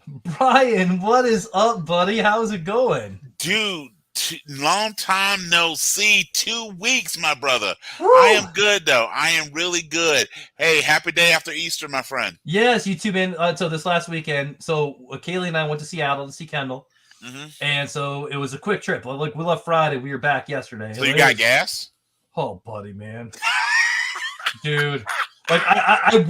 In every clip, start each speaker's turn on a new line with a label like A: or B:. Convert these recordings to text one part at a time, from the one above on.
A: Brian, what is up, buddy? How's it going?
B: Dude, long time no see. 2 weeks, my brother. I
A: Woo!
B: am good though. I am really good. Hey, happy day after Easter, my friend.
A: Yes, you too, man. So this last weekend, Kaylee and I went to Seattle to see Kendall,
B: hmm
A: and so it was a quick trip. Like we left Friday, we were back yesterday.
B: So you
A: It
B: got
A: was,
B: gas?
A: oh, buddy, man, dude. Like I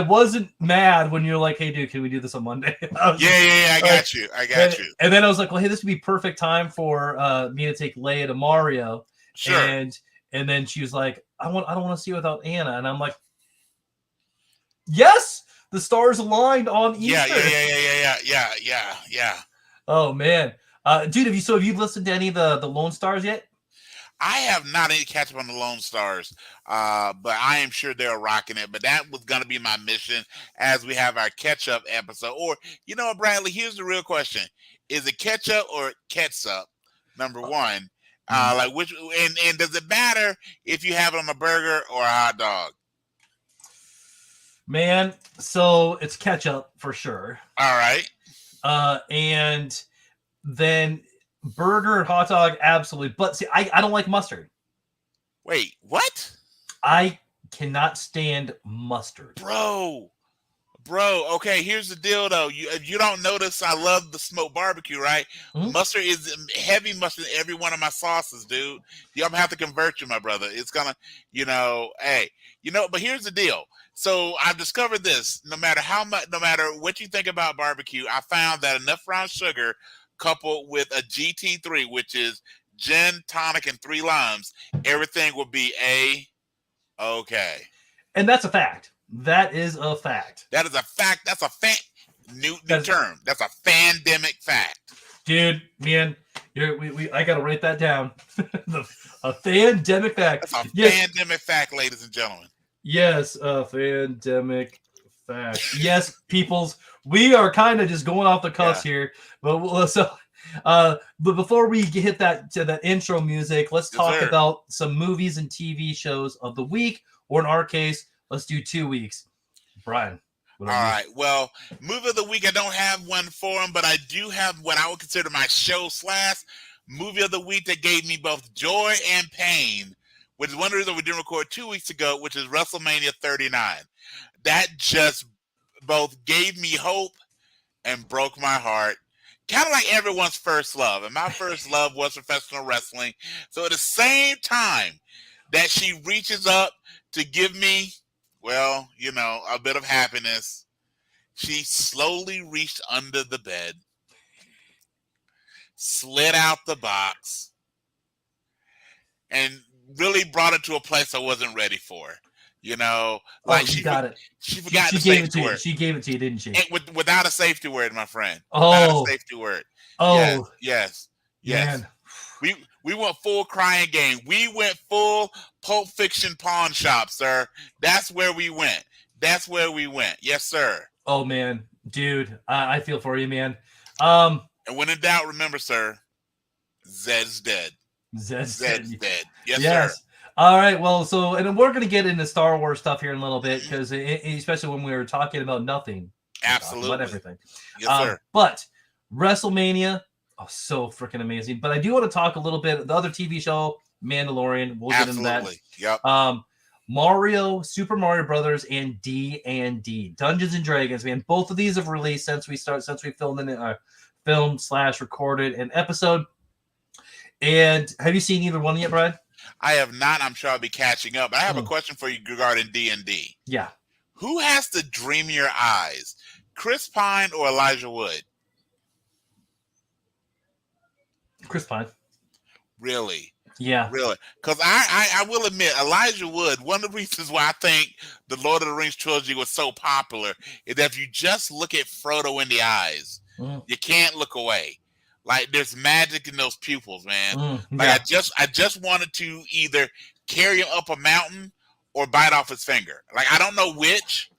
A: wasn't mad when you're like, hey, dude, can we do this on Monday? I was
B: Yeah,
A: just
B: yeah, yeah. I
A: like,
B: got you. I
A: and,
B: got you.
A: and then I was like, well, hey, this would be perfect time for me to take Leia to Mario,
B: Sure.
A: and then she was like, I don't want to see you without Anna, and I'm like, yes, the stars aligned on
B: Yeah, yeah,
A: Easter.
B: yeah, yeah, yeah, yeah, yeah, yeah, yeah.
A: Oh man, dude, have you listened to any of the Lone Stars yet?
B: I have not any catch up on the Lone Stars, but I am sure they're rocking it. But that was going to be my mission as we have our catch up episode. Or, you know what, Bradley? Here's the real question: is it ketchup or ketchup? Number one,
A: Mhm.
B: like which, and does it matter if you have it on a burger or a hot dog?
A: Man, so it's ketchup for sure,
B: All right.
A: and then burger and hot dog, absolutely. But see, I don't like mustard.
B: Wait, what,
A: I cannot stand mustard.
B: bro? Bro, okay, here's the deal though. You don't notice I love the smoked barbecue, right?
A: Mhm.
B: Mustard is heavy mustard in every one of my sauces, dude. I'm gonna have to convert you, my brother. It's gonna, hey, but here's the deal. So I've discovered this. No matter how much, no matter what you think about barbecue, I found that enough brown sugar coupled with a GT3, which is gin, tonic, and 3 limes, everything will be okay.
A: And that's a fact. That is a fact.
B: That is a fact. That's a fact. New
A: That's
B: term. That's a pandemic fact.
A: dude, man. I gotta write that down. A pandemic fact.
B: That's a
A: Yes,
B: pandemic fact, ladies and gentlemen.
A: yes, a pandemic fact. Yes, peoples. We are kind of just going off the cuffs
B: Yeah.
A: here, but before we hit that intro music, let's
B: Yes,
A: talk
B: sir.
A: about some movies and TV shows of the week, or in our case, let's do 2 weeks. Brian, what
B: All
A: about you?
B: right. Well, movie of the week, I don't have one for him, but I do have what I would consider my show slash movie of the week that gave me both joy and pain, which is one of the reasons we didn't record 2 weeks ago, which is WrestleMania 39. That just both gave me hope and broke my heart. Kind of like everyone's first love. And my first love was professional wrestling. So at the same time that she reaches up to give me, well, a bit of happiness, she slowly reached under the bed, slid out the box, and really brought it to a place I wasn't ready for.
A: Oh,
B: Like
A: you got it.
B: she
A: She,
B: forgot
A: she
B: the
A: gave it
B: safety
A: to you.
B: word.
A: She gave it to you, didn't she?
B: And without a safety word, my friend. Without a
A: Oh,
B: safety word. Yes,
A: oh,
B: yes, yes.
A: man.
B: We went full crying game. We went full Pulp Fiction pawn shop, sir. That's where we went. That's where we went. Yes, sir.
A: Oh man, dude, I feel for you, man. Um,
B: And when in doubt, remember, sir, Zed's dead.
A: Zed's
B: Zed's dead. Yes, sir.
A: yes. All right. Well, and then we're gonna get into Star Wars stuff here in a little bit because especially when we were talking about nothing, we talk about
B: Absolutely.
A: everything.
B: Yes, sir.
A: But WrestleMania, oh, so freaking amazing. But I do want to talk a little bit the other TV show, Mandalorian. We'll get into that.
B: Absolutely. Yep.
A: Mario, Super Mario Brothers, and D&D, Dungeons and Dragons. Man, both of these have released since we filmed / recorded an episode. And have you seen either one yet, Brian?
B: I have not. I'm sure I'll be catching up. But I have a question for you regarding D&D.
A: Yeah,
B: Who has the dreamier eyes, Chris Pine or Elijah Wood?
A: Chris Pine.
B: Really?
A: Yeah.
B: Really? Because I will admit, Elijah Wood, one of the reasons why I think the Lord of the Rings trilogy was so popular is that if you just look at Frodo in the eyes, you can't look away. Like there's magic in those pupils, man. Like
A: Yeah.
B: I just wanted to either carry him up a mountain or bite off his finger. Like I don't know which,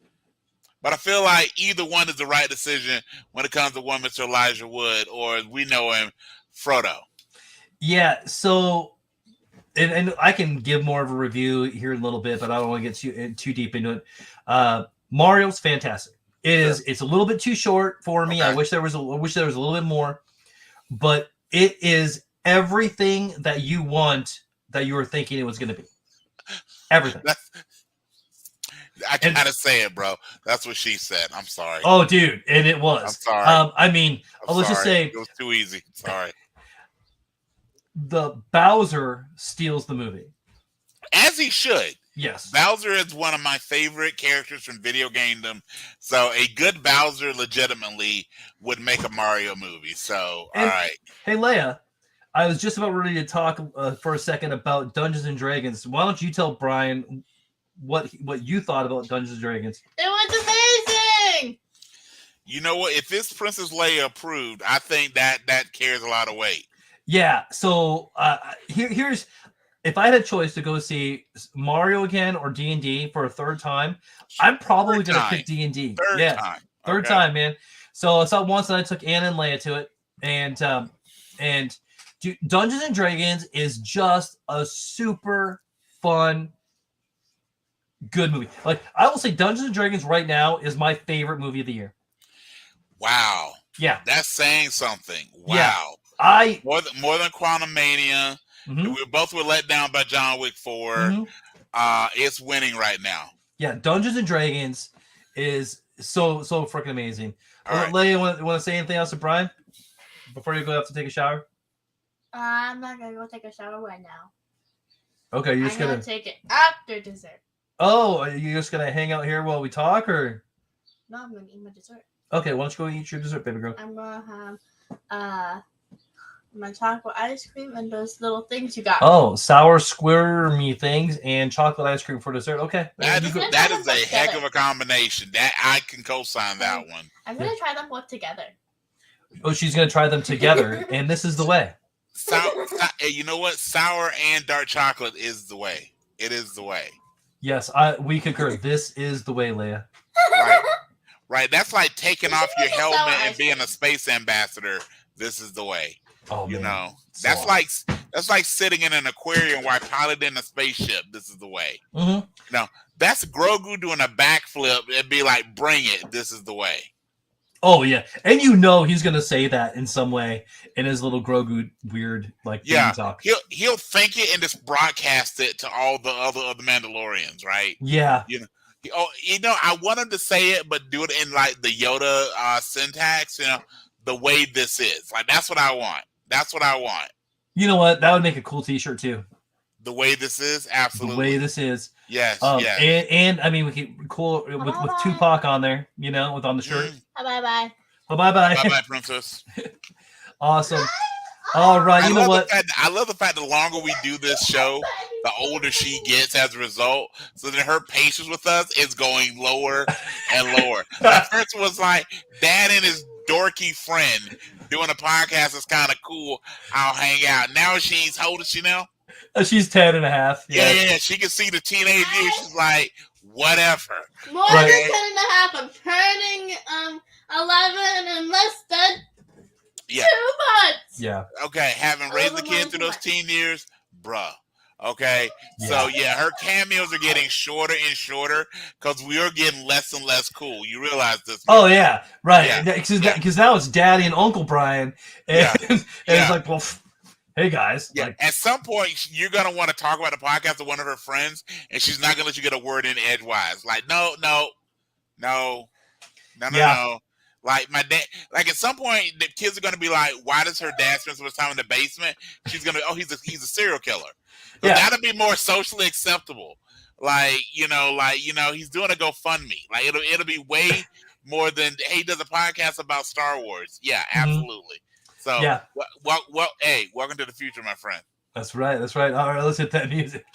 B: but I feel like either one is the right decision when it comes to one Mr. Elijah Wood, or as we know him, Frodo.
A: Yeah. So, and I can give more of a review here in a little bit, but I don't want to get too deep into it. Mario's fantastic. It's a little bit too short for me.
B: Okay.
A: I wish there was a little bit more, but it is everything that you want that you were thinking it was going to be. Everything.
B: I gotta say it, bro. That's what she said. I'm sorry.
A: Oh, dude, and it was.
B: I'm sorry.
A: I mean, let's just say
B: it was too easy. Sorry.
A: The Bowser steals the movie.
B: As he should.
A: Yes.
B: Bowser is one of my favorite characters from video gamedom. So a good Bowser legitimately would make a Mario movie. So, all right.
A: Hey, Leia, I was just about ready to talk for a second about Dungeons and Dragons. Why don't you tell Brian what you thought about Dungeons and Dragons?
C: It was amazing.
B: You know what? If it's Princess Leia approved, I think that carries a lot of weight.
A: Yeah. So here's, if I had a choice to go see Mario again or D&D for a third time, I'm probably going to pick D&D. Third time, man. So I saw it once and I took Anna and Leia to it, and Dungeons and Dragons is just a super fun, good movie. Like, I will say Dungeons and Dragons right now is my favorite movie of the year.
B: Wow.
A: Yeah.
B: That's saying something. Wow.
A: Yeah.
B: More than Quantum Mania.
A: Mm-hmm.
B: We both were let down by John Wick 4. Mm-hmm. It's winning right now.
A: Yeah, Dungeons and Dragons is so freaking amazing.
B: Right.
A: Leia, want to say anything else to Brian before you go have to take a shower?
C: I'm not gonna go take a shower right now.
A: Okay, you're just gonna
C: take it after dessert.
A: Oh, are you just gonna hang out here while we talk, or?
C: No, I'm gonna eat my dessert.
A: Okay, why don't you go eat your dessert, baby girl?
C: I'm gonna have my chocolate ice cream and those little things you got.
A: Oh, sour squirmy things and chocolate ice cream for dessert. Okay,
B: that is a heck of a combination. That I can co-sign that one.
C: I'm gonna try them both together.
A: Oh, she's gonna try them together, and this is the way.
B: You know what? Sour and dark chocolate is the way. It is the way.
A: Yes, we concur. This is the way, Leia.
B: Right. That's like taking off your helmet and being a space ambassador. This is the way.
A: Oh,
B: you
A: man.
B: know,
A: So
B: that's like sitting in an aquarium while piloting a spaceship. This is the way.
A: Mm-hmm.
B: No, that's Grogu doing a backflip. It'd be like, bring it. This is the way.
A: Oh yeah, and you know he's gonna say that in some way in his little Grogu weird talk.
B: He'll think it and just broadcast it to all the other Mandalorians, right?
A: Yeah.
B: I want him to say it, but do it in like the Yoda syntax. You know, the way this is. Like that's what I want. That's what I want.
A: You know what? That would make a cool T-shirt too.
B: The way this is, absolutely.
A: The way this is.
B: Yes.
A: Yes. And I mean, we could cool with Tupac on there. You know, with on the shirt.
C: Bye bye.
A: Oh, bye bye.
B: Bye bye, princess.
A: Awesome. All right. You know what?
B: I love the fact the longer we do this show, the older she gets as a result. So then her patience with us is going lower and lower. At first it was like Dad and his dorky friend doing a podcast is kind of cool. I'll hang out. Now how old is she now?
A: She's 10 and a half.
B: Yeah. She can see the teenage years. She's like, whatever.
C: More than 10 and a half. I'm turning 11 in less than 2 months.
A: Yeah.
B: Okay, having raised the kid through those teen years, bruh. Okay, so her cameos are getting shorter and shorter because we are getting less and less cool. You realize this?
A: Oh yeah, right. Because now it's Daddy and Uncle Brian, and, it's like, well, hey guys.
B: Yeah. At some point, you're gonna want to talk about the podcast to one of her friends, and she's not gonna let you get a word in edgewise. Like, no. Like my dad, like at some point, the kids are gonna be like, "Why does her dad spend so much time in the basement?" She's gonna, he's a serial killer. So that'll be more socially acceptable. He's doing a GoFundMe. Like it'll be way more than he does a podcast about Star Wars. Yeah, absolutely. So well, hey, welcome to the future, my friend.
A: That's right. All right, let's hit that music.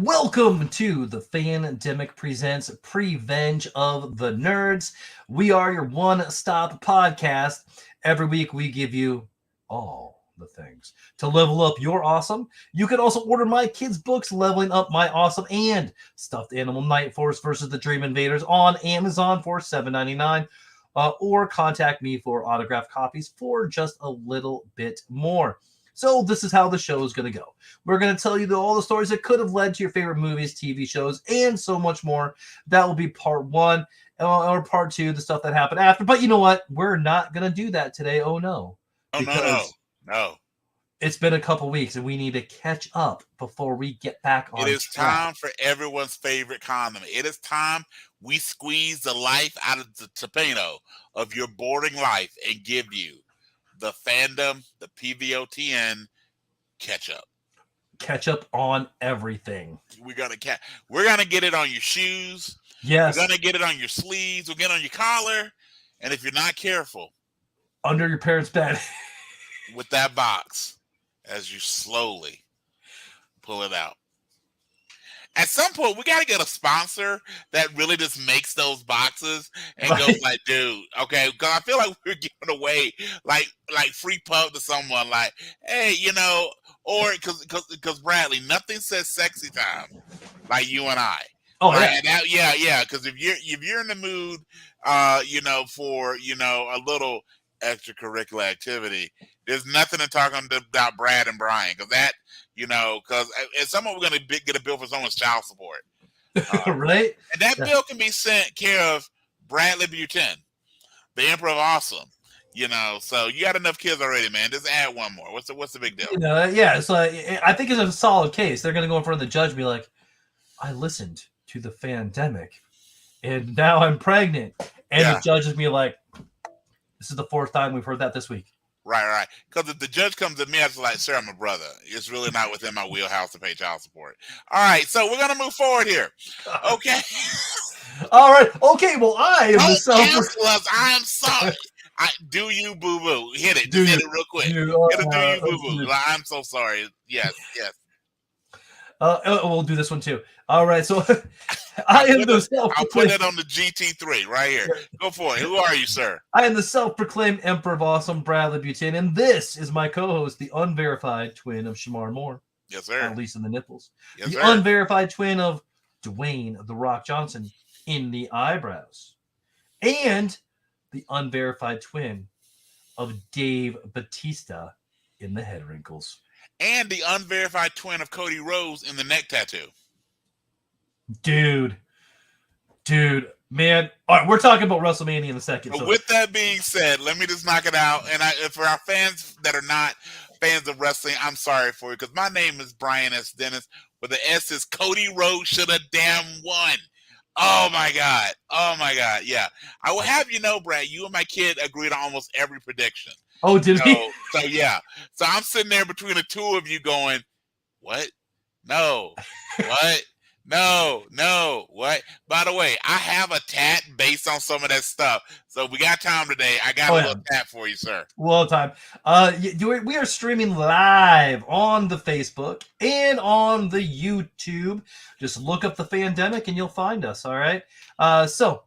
A: Welcome to the Fandemic Presents Prevenge of the Nerds. We are your one-stop podcast. Every week we give you all the things to level up your awesome. You can also order my kids' books, Leveling Up My Awesome and Stuffed Animal Night Force versus the Dream Invaders on Amazon for $7.99. Or contact me for autographed copies for just a little bit more. So this is how the show is going to go. We're going to tell you all the stories that could have led to your favorite movies, TV shows, and so much more. That will be part one, or part two, the stuff that happened after. But you know what? We're not going to do that today. Oh, no.
B: No.
A: It's been a couple weeks, and we need to catch up before we get back on track.
B: It is time for everyone's favorite condiment. It is time we squeeze the life out of the tomato of your boring life and give you the fandom, the PVOTN ketchup.
A: Ketchup on everything.
B: We're gonna get it on your shoes.
A: Yes.
B: We're gonna get it on your sleeves. We'll get it on your collar, and if you're not careful,
A: under your parents' bed
B: with that box as you slowly pull it out. At some point, we got to get a sponsor that really just makes those boxes and goes like, dude, okay, because I feel like we're giving away like free pub to someone, like, hey, or because Bradley, nothing says sexy time like you and I.
A: Oh,
B: right? Yeah. Because if you're in the mood, for a little extracurricular activity, there's nothing to talk about Brad and Brian, because that. Because at some point we're going to get a bill for someone's child support.
A: Right?
B: And that bill can be sent care of Bradley Buchanan, the Emperor of Awesome. So you got enough kids already, man. Just add one more. What's the big deal?
A: Yeah. So I think it's a solid case. They're going to go in front of the judge and be like, I listened to the Fandemic, and now I'm pregnant. And the judge is be like, this is the fourth time we've heard that this week.
B: Right. Because if the judge comes at me, I was like, sir, I'm a brother. It's really not within my wheelhouse to pay child support. All right, so we're going to move forward here. Okay.
A: All right. Okay, well, I am the
B: self-proclaimed. I'm sorry. Do you boo-boo. Hit it. Hit it real quick. Hit a do you boo-boo. I'm so sorry. Yes.
A: We'll do this one too. All right, so I am the self-proclaimed.
B: I'll put it on the GT3 right here. Go for it. Who are you, sir?
A: I am the self-proclaimed Emperor of Awesome, Bradley Buchanan, and this is my co-host, the unverified twin of Shamar Moore.
B: Yes, sir.
A: At least in the nipples.
B: Yes,
A: the
B: sir.
A: Unverified twin of Dwayne "The Rock" Johnson in the eyebrows. And the unverified twin of Dave Bautista in the head wrinkles.
B: And the unverified twin of Cody Rhodes in the neck tattoo.
A: Dude, man. All right, we're talking about WrestleMania in a second.
B: So with that being said, let me just knock it out. And for our fans that are not fans of wrestling, I'm sorry for you, because my name is Brian S. Dennis, but the S is Cody Rhodes should have damn won. Oh my God. Yeah. I will have you know, Brad, you and my kid agreed on almost every prediction.
A: Oh, did we?
B: So yeah. So I'm sitting there between the two of you going, what? No. What? No. What? By the way, I have a tat based on some of that stuff. So we got time today. I got a little tat for you, sir.
A: Well, time. We are streaming live on the Facebook and on the YouTube. Just look up the Fandemic and you'll find us. All right. So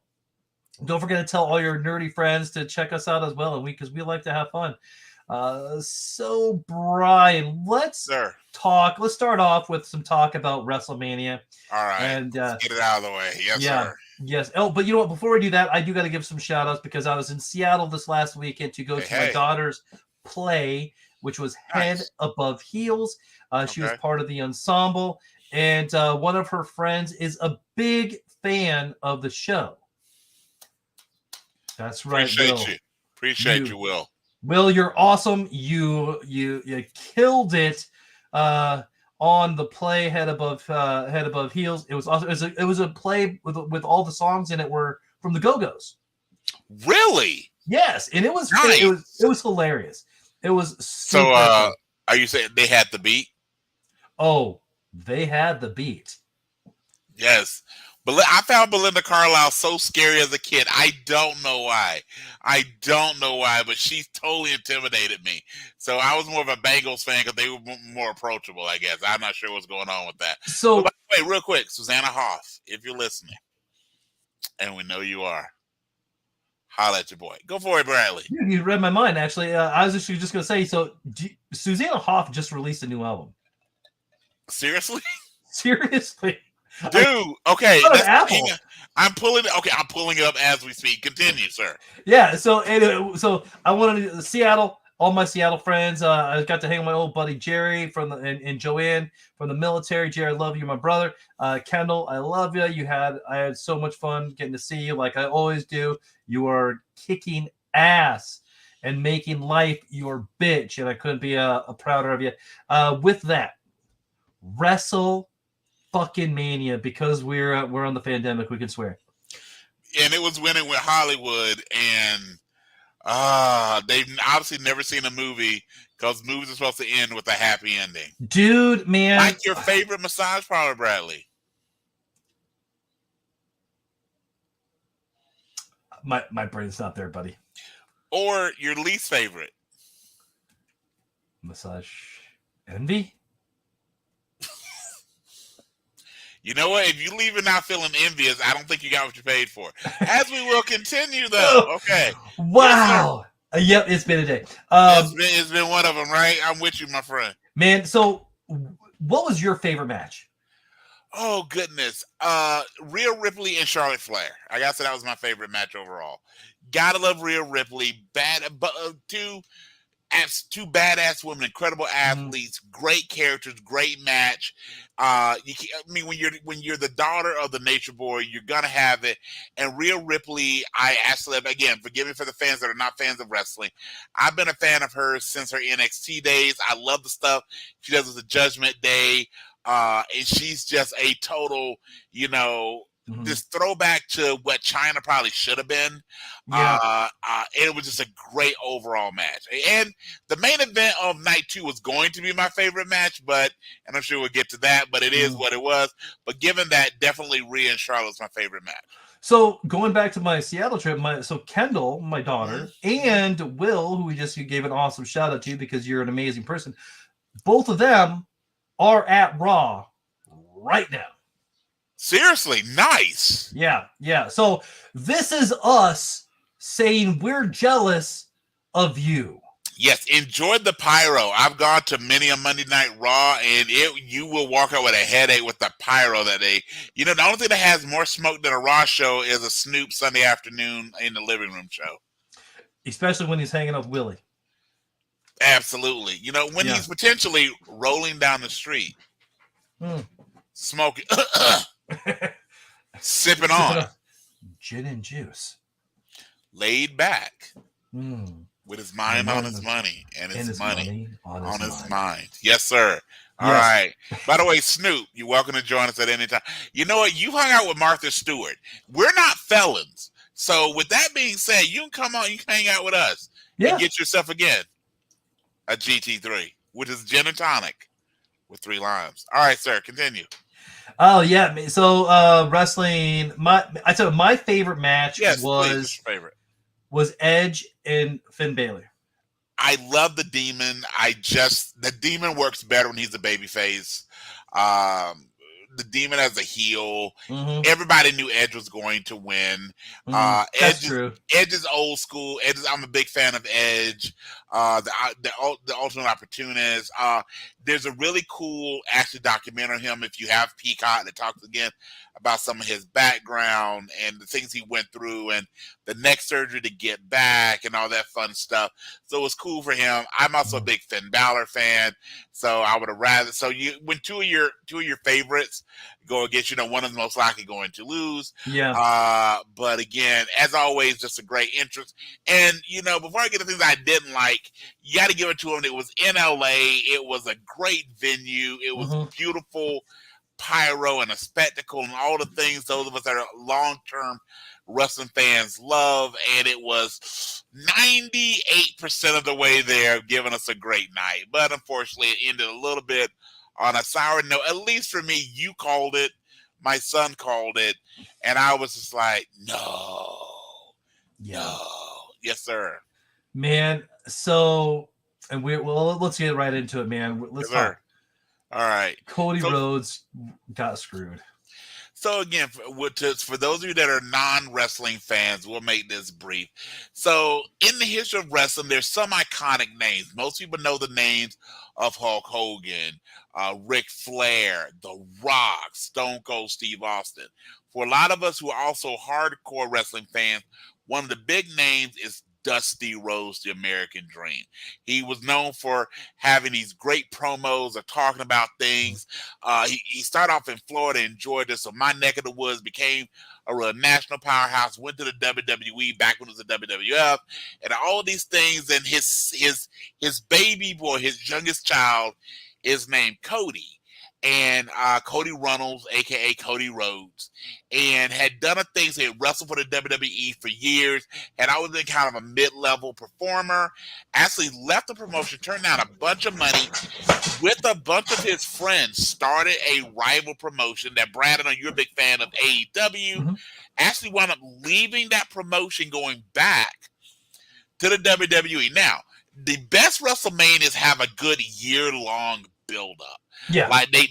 A: don't forget to tell all your nerdy friends to check us out as well, because we like to have fun. So Brian, let's talk. Let's start off with some talk about WrestleMania.
B: All right, and let's get it out of the way. Yes, sir.
A: Yes. Oh, but you know what? Before we do that, I do got to give some shout outs, because I was in Seattle this last weekend to go to my daughter's play, which was Head Above Heels. She was part of the ensemble, and one of her friends is a big fan of the show. That's right.
B: Appreciate you, Will.
A: Will, you're awesome. You killed it on the play Head Above Heels. It was awesome. It was a play with all the songs in it were from the Go-Go's.
B: Really?
A: Yes, and it was nice. It was hilarious. It was super
B: so. Are you saying they had the beat?
A: Oh, they had the beat.
B: Yes. I found Belinda Carlisle so scary as a kid. I don't know why. But she totally intimidated me. So I was more of a Bengals fan because they were more approachable, I guess. I'm not sure what's going on with that.
A: So,
B: but by the way, real quick, Susanna Hoff, if you're listening, and we know you are, holla at your boy. Go for it, Bradley.
A: You read my mind, actually. I was actually just going to say, so Susanna Hoff just released a new album.
B: Seriously?
A: Seriously?
B: Dude, okay.
A: Apple.
B: I'm pulling it up as we speak. Continue, sir.
A: Yeah, so I wanted to Seattle. All my Seattle friends. I got to hang with my old buddy Jerry and Joanne from the military. Jerry, I love you, my brother. Kendall, I love you. I had so much fun getting to see you, like I always do. You are kicking ass and making life your bitch, and I couldn't be prouder of you. With that, Wrestle fucking Mania, because we're on the pandemic, we can swear.
B: And it was when it went Hollywood, and they've obviously never seen a movie because movies are supposed to end with a happy ending.
A: Dude, man.
B: Like your favorite massage parlor, Bradley?
A: My brain's not there, buddy.
B: Or your least favorite?
A: Massage Envy?
B: You know what? If you leave it not feeling envious, I don't think you got what you paid for. As we will continue, though. Okay.
A: Wow. Yep, it's been a day.
B: It's been one of them, right? I'm with you, my friend.
A: Man, so what was your favorite match?
B: Oh, goodness. Rhea Ripley and Charlotte Flair. I gotta say that was my favorite match overall. Gotta love Rhea Ripley. Two badass women, incredible athletes, great characters, great match. When you're the daughter of the Nature Boy, you're gonna have it. And Rhea Ripley, I actually, again, forgive me for the fans that are not fans of wrestling. I've been a fan of hers since her NXT days. I love the stuff she does with the Judgment Day, and she's just a total, this throwback to what China probably should have been.
A: Yeah.
B: It was just a great overall match. And the main event of night 2 was going to be my favorite match, and I'm sure we'll get to that, but it is what it was. But given that, definitely Rhea and Charlotte's my favorite match.
A: So going back to my Seattle trip, Kendall, my daughter, and Will, who you gave an awesome shout out to because you're an amazing person, both of them are at Raw right now.
B: Seriously, nice.
A: Yeah. So this is us saying we're jealous of you.
B: Yes, enjoyed the pyro. I've gone to many a Monday Night Raw, and you will walk out with a headache with the pyro that day. The only thing that has more smoke than a Raw show is a Snoop Sunday afternoon in the living room show.
A: Especially when he's hanging up Willie.
B: Absolutely. When he's potentially rolling down the street, smoking, sipping on
A: gin and juice,
B: laid back, with his mind on his money and his money on his mind. Yes, sir. All right. By the way, Snoop, you're welcome to join us at any time. You know what? You hung out with Martha Stewart. We're not felons. So with that being said, you can come on, you can hang out with us and get yourself again a GT3, which is gin and tonic with 3 limes. All right, sir, continue.
A: Oh yeah, so wrestling. I said my favorite match was Edge and Finn Balor.
B: I love the Demon. The Demon works better when he's a babyface. The Demon as a heel. Everybody knew Edge was going to win.
A: That's true.
B: Edge is old school. I'm a big fan of Edge. The Ultimate Opportunist. There's a really cool documentary on him if you have Peacock that talks again about some of his background and the things he went through and the neck surgery to get back and all that fun stuff. So it was cool for him. I'm also a big Finn Balor fan, so I would have rather. So when two of your favorites go against, one of them most likely going to lose.
A: Yeah.
B: But again, as always, just a great interest. And before I get to things I didn't like, you got to give it to him. It was in LA. It was a great venue. It was beautiful pyro and a spectacle and all the things those of us that are long-term wrestling fans love. And it was 98% of the way there, giving us a great night. But unfortunately, it ended a little bit on a sour note. At least for me, you called it. my son called it, and I was just like, no,
A: Yeah.
B: yes, sir,
A: Man, so and let's get right into it, man. Let's
B: yes, sir.
A: talk.
B: All right.
A: Cody
B: So,
A: Rhodes got screwed.
B: So again, for those of you that are non-wrestling fans, we'll make this brief. So in the history of wrestling, there's some iconic names. Most people know the names of Hulk Hogan, Ric Flair, The Rock, Stone Cold Steve Austin. For a lot of us who are also hardcore wrestling fans, one of the big names is Dusty Rhodes, the American Dream. He was known for having these great promos or talking about things. He started off in Florida and Georgia, so my neck of the woods, became a real national powerhouse, went to the WWE back when it was the WWF, and all these things. And his baby boy, his youngest child, is named Cody. And Cody Runnels, aka Cody Rhodes, and had done a thing. So he had wrestled for the WWE for years, had always been kind of a mid-level performer. Actually left the promotion, turned down a bunch of money, with a bunch of his friends, started a rival promotion that, Brad, I know you're a big fan of, AEW.
A: Mm-hmm.
B: Actually wound up leaving that promotion, going back to the WWE. Now, the best WrestleManias have a good year-long build-up.
A: Yeah.
B: Like they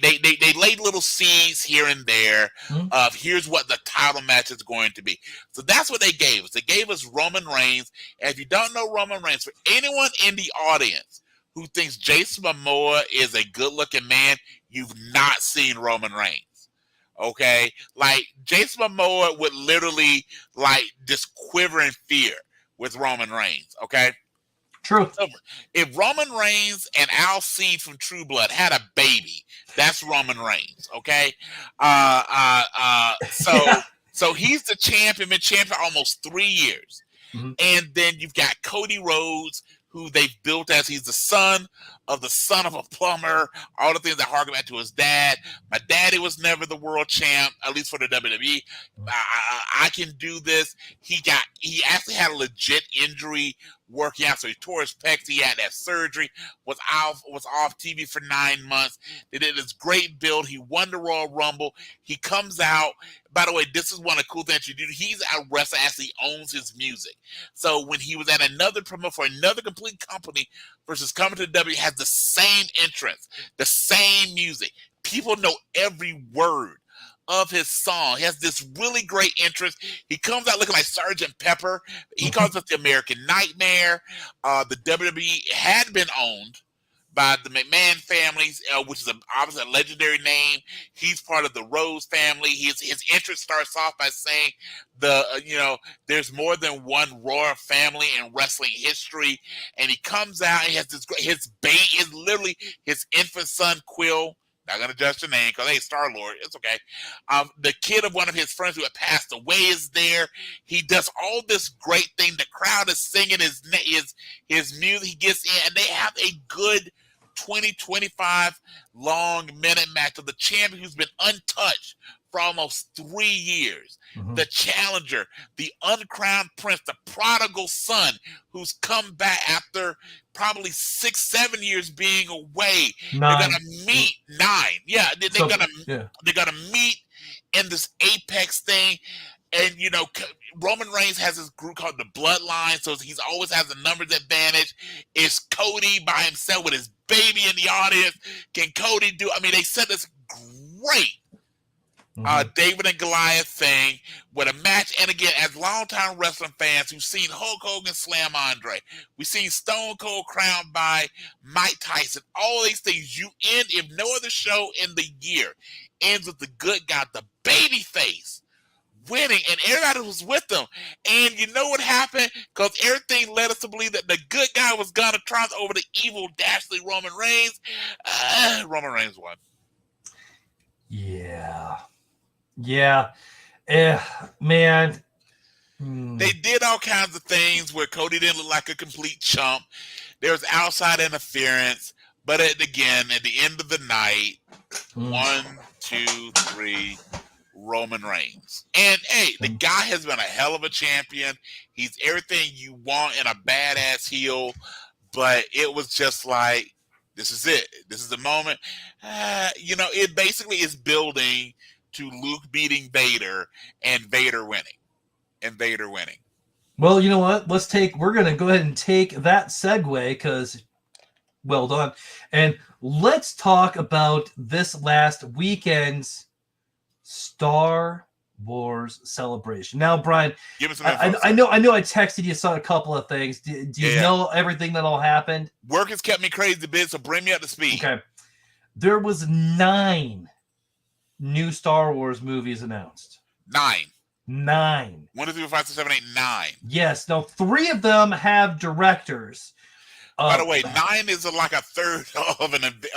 B: laid little seeds here and there of here's what the title match is going to be. So that's what they gave us. They gave us Roman Reigns. And if you don't know Roman Reigns, for anyone in the audience who thinks Jason Momoa is a good-looking man, you've not seen Roman Reigns. Okay? Like, Jason Momoa would literally, like, just quiver in fear with Roman Reigns. Okay?
A: True.
B: So if Roman Reigns and Al Cid from True Blood had a baby, that's Roman Reigns. Okay? So he's the champion, been champion for almost 3 years.
A: Mm-hmm.
B: And then you've got Cody Rhodes, who they've built as he's the son of a plumber, all the things that harken back to his dad. My daddy was never the world champ, at least for the WWE. I can do this. He actually had a legit injury working out, so he tore his pecs. He had that surgery, was off TV for 9 months. They did this great build. He won the Royal Rumble. He comes out. By the way, this is one of the cool things you do. He's a wrestler, actually owns his music. So when he was at another promo for another complete company versus coming to the W, has the same entrance, the same music. People know every word of his song. He has this really great entrance. He comes out looking like Sgt. Pepper. He calls it the American Nightmare. The WWE had been owned by the McMahon families, which is obviously a legendary name. He's part of the Rose family. His entrance starts off by saying there's more than one royal family in wrestling history. And he comes out and he has this great, his bait is literally his infant son, Quill. Not going to judge the name because, hey, Star-Lord, it's okay. The kid of one of his friends who had passed away is there. He does all this great thing. The crowd is singing his music. He gets in, and they have a good 20-25 long minute match of the champion who's been untouched for almost 3 years. Mm-hmm. The challenger, the uncrowned prince, the prodigal son who's come back after probably 6-7 years being away.
A: 9.
B: They're gonna meet 9. Yeah, they're gonna meet in this apex thing. And Roman Reigns has this group called the Bloodline, so he's always has a numbers advantage. Is Cody by himself with his baby in the audience? Can Cody do? I mean, they said this great David and Goliath thing with a match. And again, as longtime wrestling fans who've seen Hulk Hogan slam Andre, we've seen Stone Cold crowned by Mike Tyson, all these things, you end, if no other show in the year ends with the good guy, the baby face, winning, and everybody was with them. And you know what happened? Because everything led us to believe that the good guy was going to triumph over the evil, dastardly Roman Reigns. Roman Reigns won.
A: Yeah, man.
B: They did all kinds of things where Cody didn't look like a complete chump. There was outside interference, but at the end of the night, 1, 2, 3, Roman Reigns. And hey, the guy has been a hell of a champion. He's everything you want in a badass heel, but it was just like, this is it. This is the moment. It basically is building to Luke beating Vader and Vader winning.
A: Well, you know what? We're going to go ahead and take that segue because, well done. And let's talk about this last weekend's Star Wars celebration. Now, Brian,
B: give me some info,
A: I know I texted you a couple of things. Do you know everything that all happened?
B: Work has kept me crazy a bit, so bring me up to speed.
A: Okay. There was 9 new Star Wars movies announced.
B: 9.
A: 9.
B: 1, 2, 3, 4, 5, 6, 7, 8, 9.
A: Yes. Now 3 of them have directors.
B: By the way, 9 is like a third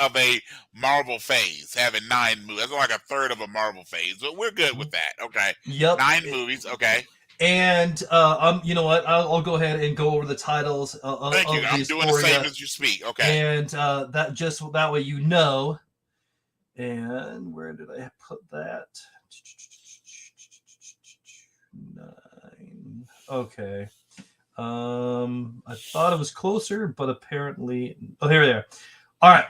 B: of a Marvel phase. Having 9 movies, that's like a third of a Marvel phase. But we're good with that. Okay.
A: Yep.
B: 9 movies. Okay.
A: And you know what? I'll go ahead and go over the titles.
B: Thank you. I'm doing the same as you speak. Okay.
A: And that way you know. And where did I put that? 9. Okay. I thought it was closer, but apparently, here they are. All right,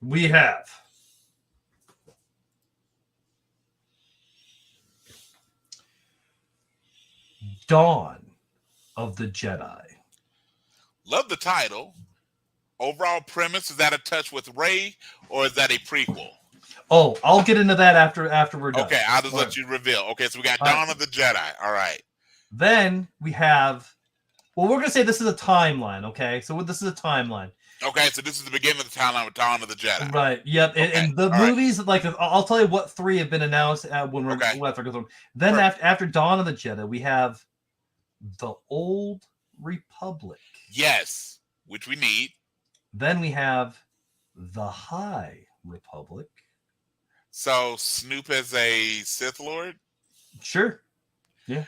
A: we have Dawn of the Jedi.
B: Love the title. Overall premise, is that a touch with Rey, or is that a prequel?
A: Oh, I'll get into that after we're done.
B: Okay, I'll just let you reveal. Okay, so we got Dawn of the Jedi. All right.
A: Then we have. Well, we're going to say this is a timeline, okay? So this is a timeline.
B: Okay, so this is the beginning of the timeline with Dawn of the Jedi.
A: Right, yep. Okay. And the movies, like, I'll tell you what 3 have been announced when we're after go through them. Then after Dawn of the Jedi, we have the Old Republic.
B: Yes, which we need.
A: Then we have the High Republic.
B: So Snoop is a Sith Lord?
A: Sure. Yeah.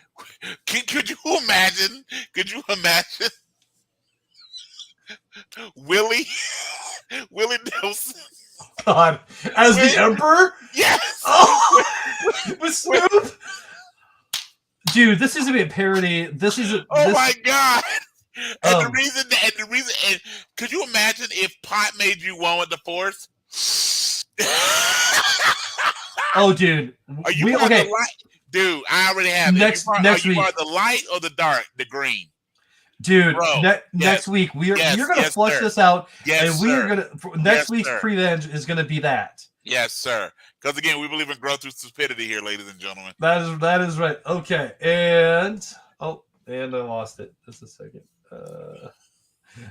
B: Could you imagine? Willie Nelson?
A: God, as the Emperor?
B: Yes.
A: Oh, with Snoop? Dude, this is gonna be a parody.
B: My God. And the reason, could you imagine if pot made you one with the Force?
A: Oh, dude.
B: Are you okay? The light? Dude, I already have
A: next week.
B: Are the light or the dark, the green?
A: Dude, next week we're gonna flush this out, and we are gonna next week's prevenge is gonna be that.
B: Yes, sir. Because again, we believe in growth through stupidity here, ladies and gentlemen.
A: That is right. Okay, and I lost it. Just a second.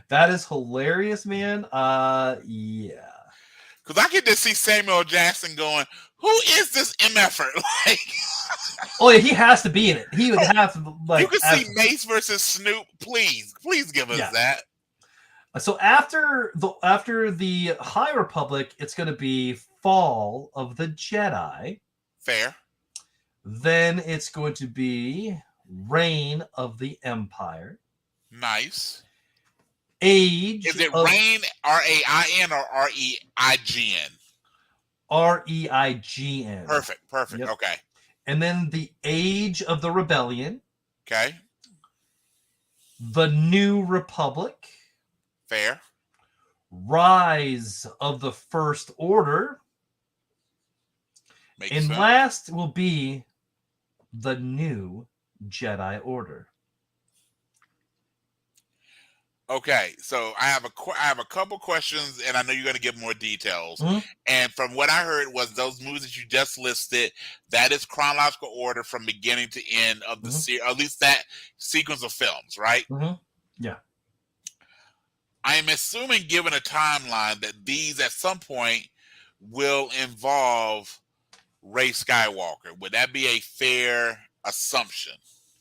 A: That is hilarious, man. Yeah.
B: Because I can just see Samuel Jackson going, "Who is this MFer?" Like,
A: oh yeah, he has to be in it. He would have to. Like,
B: you can see Mace versus Snoop. Please give us that.
A: So after the High Republic, it's going to be Fall of the Jedi.
B: Fair.
A: Then it's going to be Reign of the Empire.
B: Nice.
A: Age.
B: Is it Reign, R-A-I-N, or R-E-I-G-N?
A: R-E-I-G-N.
B: Perfect. Yep. Okay.
A: And then the Age of the Rebellion.
B: Okay.
A: The New Republic.
B: Fair.
A: Rise of the First Order.
B: Makes sense.
A: Last will be the New Jedi Order.
B: Okay, so I have a couple questions, and I know you're going to give more details. Mm-hmm. And from what I heard was those movies that you just listed, that is chronological order from beginning to end of the series, at least that sequence of films, right?
A: Mm-hmm. Yeah.
B: I am assuming, given a timeline, that these at some point will involve Rey Skywalker. Would that be a fair assumption?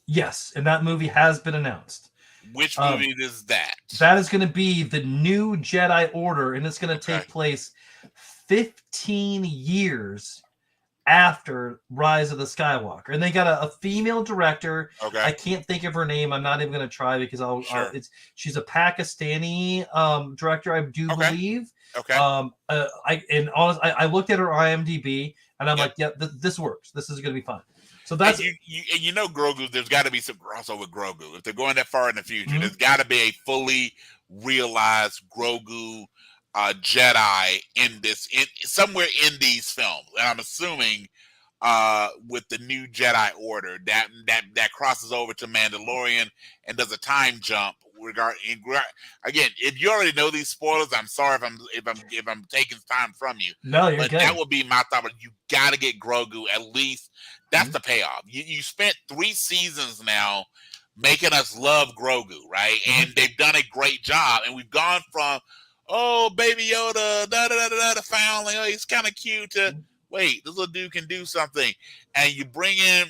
A: Yes, and that movie has been announced.
B: Which movie is that?
A: That is going to be the New Jedi Order, and it's going to take place 15 years after Rise of the Skywalker. And they got a female director. Okay. I can't think of her name. I'm not even going to try because she's a Pakistani director, I do believe.
B: Okay.
A: I looked at her IMDb, and I'm like, yeah, this works. This is going to be fun. So that's
B: you know Grogu. There's got to be some crossover with Grogu. If they're going that far in the future, there's got to be a fully realized Grogu Jedi in somewhere in these films. And I'm assuming with the new Jedi Order that crosses over to Mandalorian and does a time jump. Again, if you already know these spoilers, I'm sorry if I'm taking time from you.
A: No, you're
B: but
A: good.
B: That would be my thought. But you got to get Grogu at least. That's the payoff. You spent 3 seasons now making us love Grogu, right? And they've done a great job. And we've gone from, oh, Baby Yoda, da foundling, oh, he's kind of cute, to wait, this little dude can do something. And you bring in,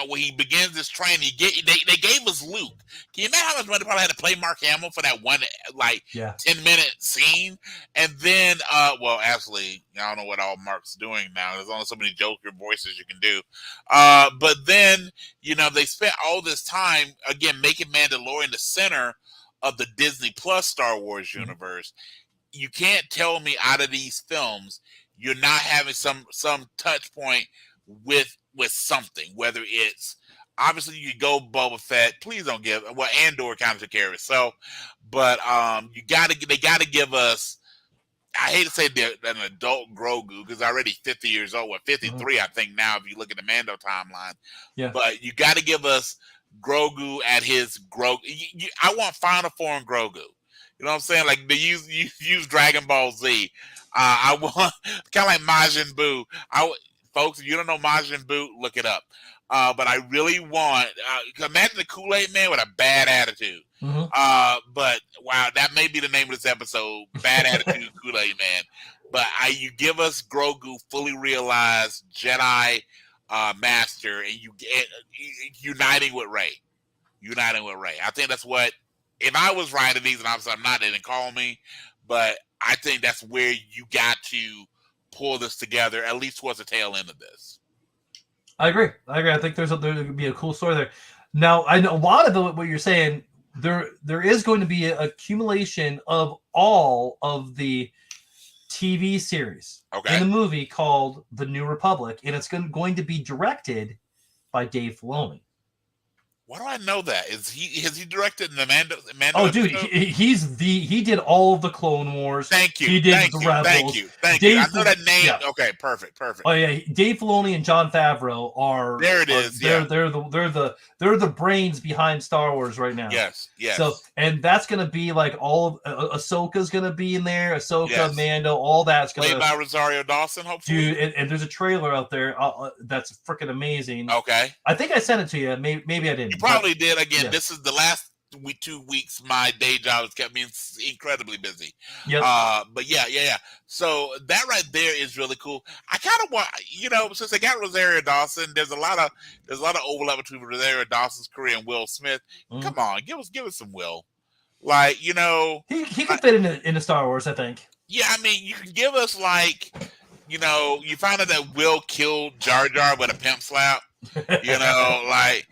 B: when he begins this training, they gave us Luke. Can you imagine how much money they probably had to play Mark Hamill for that one 10-minute scene? And then, actually, I don't know what all Mark's doing now. There's only so many Joker voices you can do. But then, they spent all this time again making Mandalorian the center of the Disney Plus Star Wars universe. You can't tell me out of these films you're not having some touch point with something, whether it's obviously you go Boba Fett. Please don't give Andor kind of took care of it. So, but they gotta give us. I hate to say they're an adult Grogu because already 50 years old. 53, I think now if you look at the Mando timeline. Yeah. But you got to give us Grogu at his Grogu. I want Final Form Grogu. You know what I'm saying? Like they use Dragon Ball Z. I want kind of like Majin Buu. Folks, if you don't know Majin Buu, look it up. But I really want imagine the Kool-Aid Man with a bad attitude. But wow, that may be the name of this episode, Bad Attitude Kool-Aid Man. But you give us Grogu fully realized Jedi master, and you get uniting with Rey. I think that's what, if I was writing these, and obviously I'm not, they didn't call me, but I think that's where you got to pull this together, at least towards the tail end of this.
A: I agree. I think there could be a cool story there. Now, I know a lot of what you're saying. There is going to be an accumulation of all of the TV series in a movie called The New Republic, and it's going to be directed by Dave Filoni.
B: Why do I know that? Has he directed the Mando?
A: Oh, dude, he did all of the Clone Wars.
B: Thank you.
A: He did the Rebels.
B: Thank you. I know that name. Yeah. Okay, perfect.
A: Oh yeah, Dave Filoni and Jon Favreau are
B: there. It is.
A: They're the brains behind Star Wars right now.
B: Yes.
A: So, and that's gonna be like all of Ahsoka's gonna be in there. Ahsoka, Mando, all that's gonna
B: played by Rosario Dawson. Hopefully,
A: dude. And there's a trailer out there that's freaking amazing.
B: Okay.
A: I think I sent it to you. Maybe I didn't.
B: You probably did. Again, this is the last 2 weeks. My day job has kept me incredibly busy. Yeah. But yeah. So that right there is really cool. I kind of want, since they got Rosario Dawson, there's a lot of overlap between Rosario Dawson's career and Will Smith. Come on, give us some Will. Like, he
A: could fit into Star Wars, I think.
B: Yeah, I mean, you can give us you find out that Will killed Jar Jar with a pimp slap. Like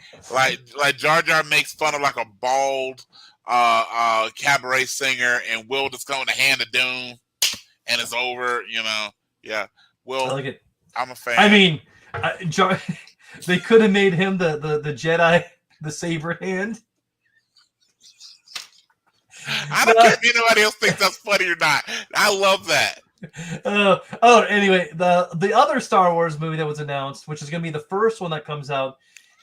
B: Jar Jar makes fun of like a bald cabaret singer, and Will just come with a hand of doom, and it's over. Yeah. Will,
A: I like it.
B: I'm a fan.
A: I mean, they could have made him the Jedi, the saber hand.
B: I don't care if anybody else thinks that's funny or not. I love that.
A: Anyway, the other Star Wars movie that was announced, which is going to be the first one that comes out,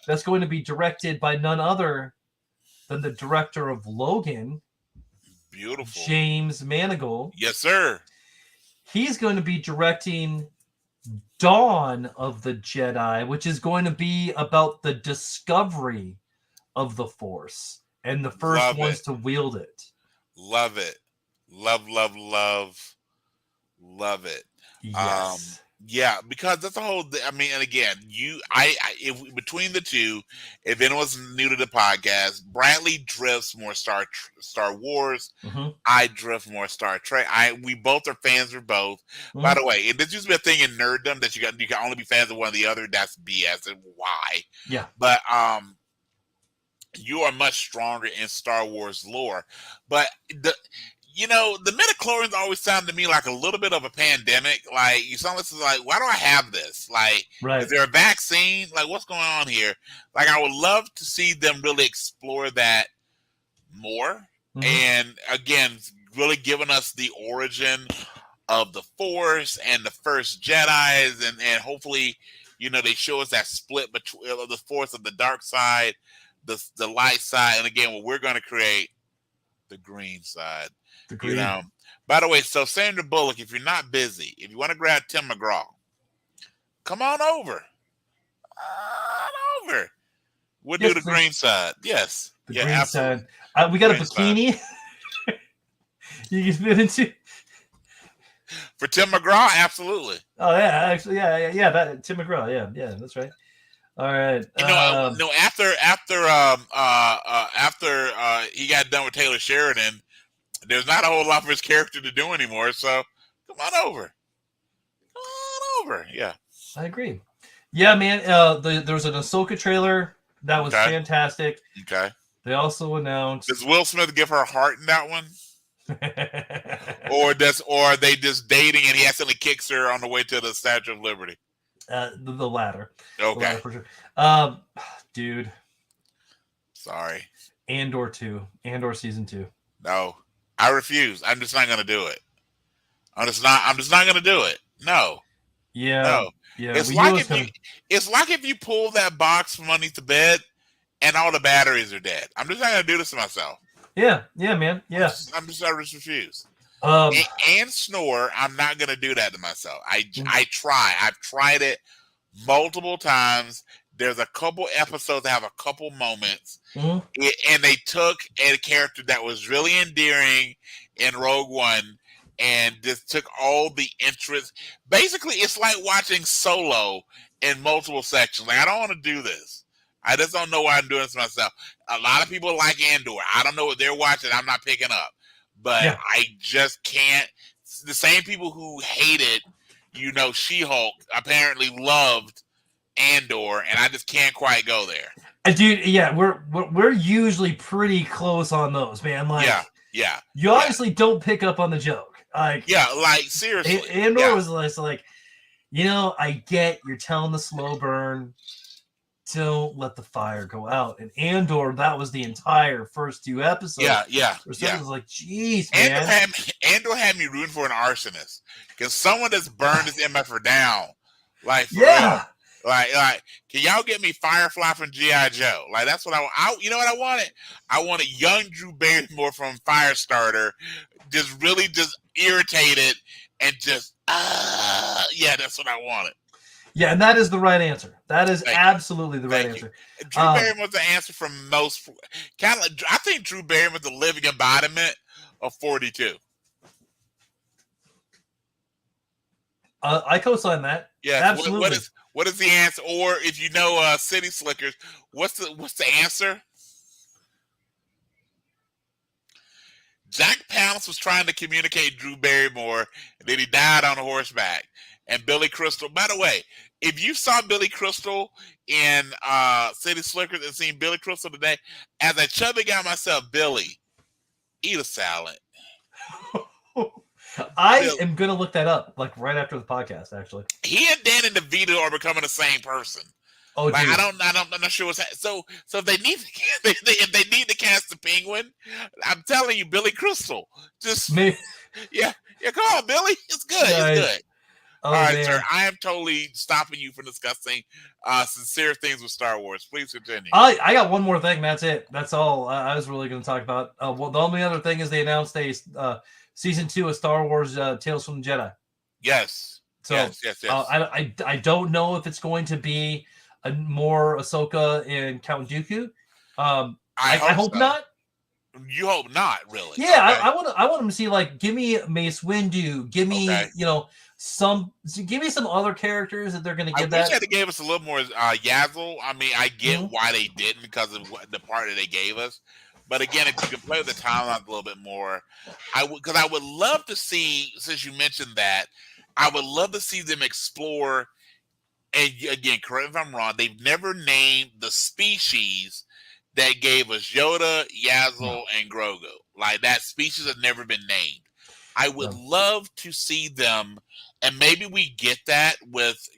A: that's going to be directed by none other than the director of Logan,
B: beautiful
A: James Mangold.
B: Yes, sir.
A: He's going to be directing Dawn of the Jedi, which is going to be about the discovery of the Force and the first ones to wield it.
B: Love it. Love it.
A: Yes.
B: Yeah, because that's the whole. I mean, and again, if between the two, if anyone's new to the podcast, Bradley drifts more Star Wars. I drift more Star Trek. We both are fans of both. By the way, this used to be a thing in nerddom that you can only be fans of one or the other. That's BS. And why?
A: Yeah.
B: But you are much stronger in Star Wars lore. But the midichlorians always sound to me like a little bit of a pandemic. Like, you sound like, why do I have this? Like, is there a vaccine? Like, what's going on here? Like, I would love to see them really explore that more. And again, really giving us the origin of the Force and the first Jedis, and hopefully, they show us that split between the Force of the dark side, the light side, and again, what we're going to create, the green side.
A: The green.
B: By the way, so Sandra Bullock, if you're not busy, if you want to grab Tim McGraw, come on over. We'll do the green side. Yes.
A: The green absolutely. Side. We got green a bikini you can fit into.
B: For Tim McGraw, absolutely.
A: Oh yeah, actually, yeah. That Tim McGraw, yeah, that's right. All right.
B: After he got done with Taylor Sheridan, there's not a whole lot for his character to do anymore. So come on over. Yeah.
A: I agree. Yeah, man. There was an Ahsoka trailer that was fantastic.
B: Okay.
A: They also announced.
B: Does Will Smith give her a heart in that one? or are they just dating and he accidentally kicks her on the way to the Statue of Liberty?
A: The latter.
B: Okay.
A: The latter for sure. Dude.
B: Sorry.
A: Andor season 2.
B: No, I refuse. I'm just not gonna do it. I'm just not gonna do it. No.
A: Yeah.
B: No.
A: Yeah.
B: It's like if you pull that box from underneath the bed and all the batteries are dead. I'm just not gonna do this to myself.
A: Yeah, man. Yeah.
B: I just refuse. And snore, I'm not gonna do that to myself. I try. I've tried it multiple times. There's a couple episodes that have a couple moments, and they took a character that was really endearing in Rogue One and just took all the interest. Basically, it's like watching Solo in multiple sections. Like, I don't want to do this. I just don't know why I'm doing this myself. A lot of people like Andor. I don't know what they're watching. I'm not picking up. But I just can't. The same people who hated, She-Hulk apparently loved Andor, and I just can't quite go there.
A: Dude, yeah, we're usually pretty close on those, man. Like,
B: yeah.
A: You obviously don't pick up on the joke. Like,
B: seriously.
A: Andor was like, I get you're telling the slow burn. Don't let the fire go out. And Andor, that was the entire first 2 episodes.
B: Yeah.
A: Was like, geez, man.
B: Andor had me rooting for an arsonist. Because someone that's burned his MFR down. Like, for real. Like, can y'all get me Firefly from G.I. Joe? Like, that's what I want. You know what I wanted? I wanted young Drew Barrymore from Firestarter, just really just irritated and just, that's what I wanted.
A: Yeah, and that is the right answer. That is absolutely the right answer.
B: Drew Barrymore's the answer from most. I think Drew Barrymore's the living embodiment of 42.
A: I co-sign that.
B: Yeah,
A: absolutely.
B: What is the answer? Or if you know City Slickers, what's the answer? Jack Palance was trying to communicate Drew Barrymore, and then he died on a horseback. And Billy Crystal, by the way, if you saw Billy Crystal in City Slickers and seen Billy Crystal today, as a chubby guy myself, Billy, eat a salad.
A: I am going to look that up, like right after the podcast, actually.
B: He and Danny DeVito are becoming the same person.
A: Oh, like,
B: I'm not sure what's happening. So if they need if they need to cast the Penguin, I'm telling you, Billy Crystal, just come on, Billy, it's good, it's good.
A: Oh,
B: all right,
A: man.
B: sir. I am totally stopping you from discussing sincere things with Star Wars. Please continue.
A: I got one more thing. That's it. That's all I was really going to talk about. Well, the only other thing is they announced a season 2 of Star Wars Tales from the Jedi.
B: Yes.
A: So
B: yes.
A: I don't know if it's going to be a more Ahsoka and Count Dooku. I hope not.
B: You hope not, really?
A: Yeah,
B: okay.
A: I want them to see, like, give me Mace Windu, give me give me some other characters that they're going to give that.
B: I wish they gave us a little more Yazzle. I mean, I get why they didn't because of the part that they gave us. But again, if you could play with the timeline a little bit more, I would love to see, since you mentioned that, I would love to see them explore. And again, correct me if I'm wrong, they've never named the species that gave us Yoda, Yazzle, and Grogu. Like, that species has never been named. I would love to see them, and maybe we get that with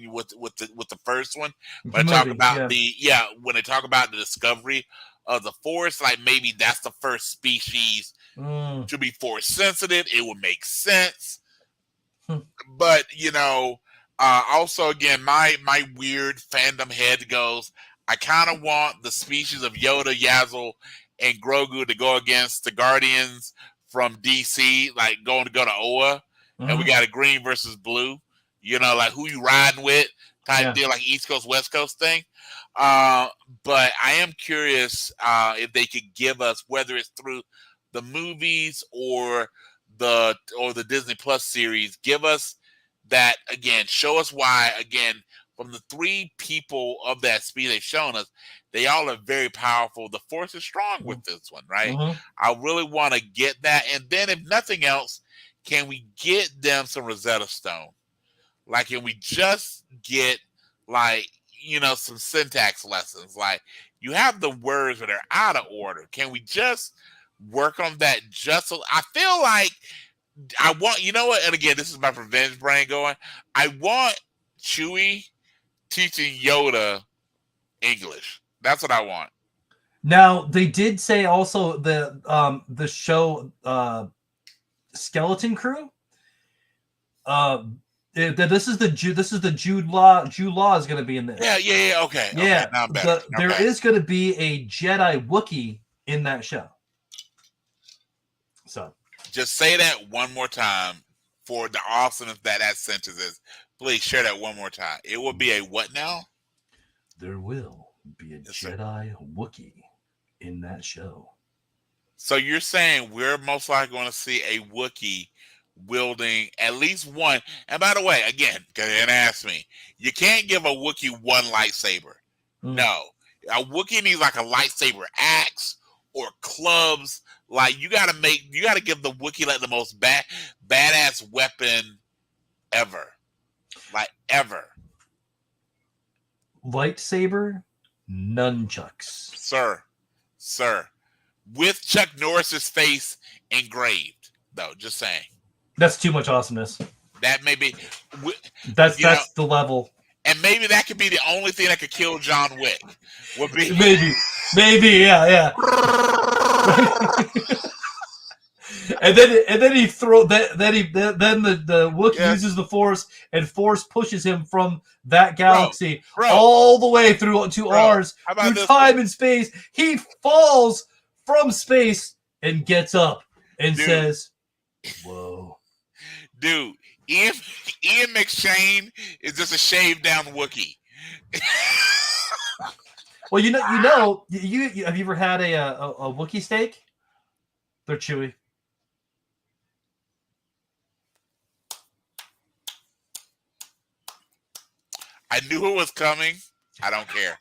B: with the first one. When I talk about when they talk about the discovery of the Force, like maybe that's the first species to be Force sensitive. It would make sense. But also again, my weird fandom head goes. I kind of want the species of Yoda, Yazzle, and Grogu to go against the Guardians from DC, like going to go to Oa, and we got a green versus blue. Like who you riding with type deal, like East Coast West Coast thing. But I am curious if they could give us, whether it's through the movies or the Disney Plus series, give us that again, show us why again from the three people of that speed they've shown us, they all are very powerful. The force is strong with this one, right? I really want to get that, and then if nothing else, can we get them some Rosetta Stone? Like, can we just get like some syntax lessons? Like, you have the words that are out of order. Can we just work on that? I feel like I want, what? And again, this is my revenge brain going. I want Chewie teaching Yoda English. That's what I want.
A: Now, they did say also the show Skeleton Crew. This is the Jude Law. Jude Law is going to be in this.
B: Yeah. Okay.
A: Yeah.
B: Okay, now I'm better.
A: There is going to be a Jedi Wookiee in that show. So
B: just say that one more time for the awesomeness that sentence is. Please share that one more time. It will be a what now?
A: There will be a Jedi Wookiee in that show.
B: So you're saying we're most likely going to see a Wookiee wielding at least one. And by the way, again, because you're going to ask me, you can't give a Wookiee one lightsaber. No. A Wookiee needs like a lightsaber axe or clubs. Like you got to give the Wookiee like the most badass weapon ever. Like ever.
A: Lightsaber, nunchucks.
B: Sir. With Chuck Norris's face engraved, though, just saying.
A: That's too much awesomeness.
B: That may be.
A: That's the level.
B: And maybe that could be the only thing that could kill John Wick. Would be
A: maybe, yeah. and then he throw that. Then the Wookiee uses the Force, and Force pushes him from that galaxy all the way through to ours through time and space. He falls from space and gets up and says, "Whoa,
B: dude." Ian McShane is just a shaved down Wookiee.
A: Well, you have you ever had a Wookiee steak? They're chewy.
B: I knew it was coming. I don't care.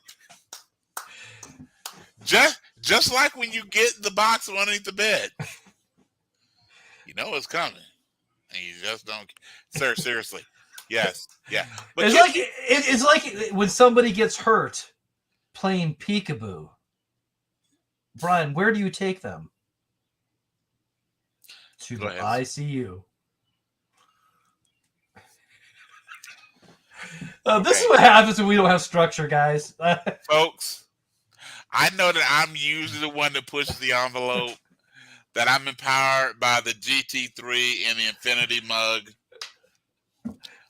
B: Just like when you get the box underneath the bed, you know it's coming. And you just don't, sir. Seriously, yes, yeah.
A: But it's like when somebody gets hurt playing peekaboo. Brian, where do you take them? To the ICU. This is what happens when we don't have structure, guys.
B: Folks, I know that I'm usually the one that pushes the envelope. That I'm empowered by the GT3 and the Infinity mug.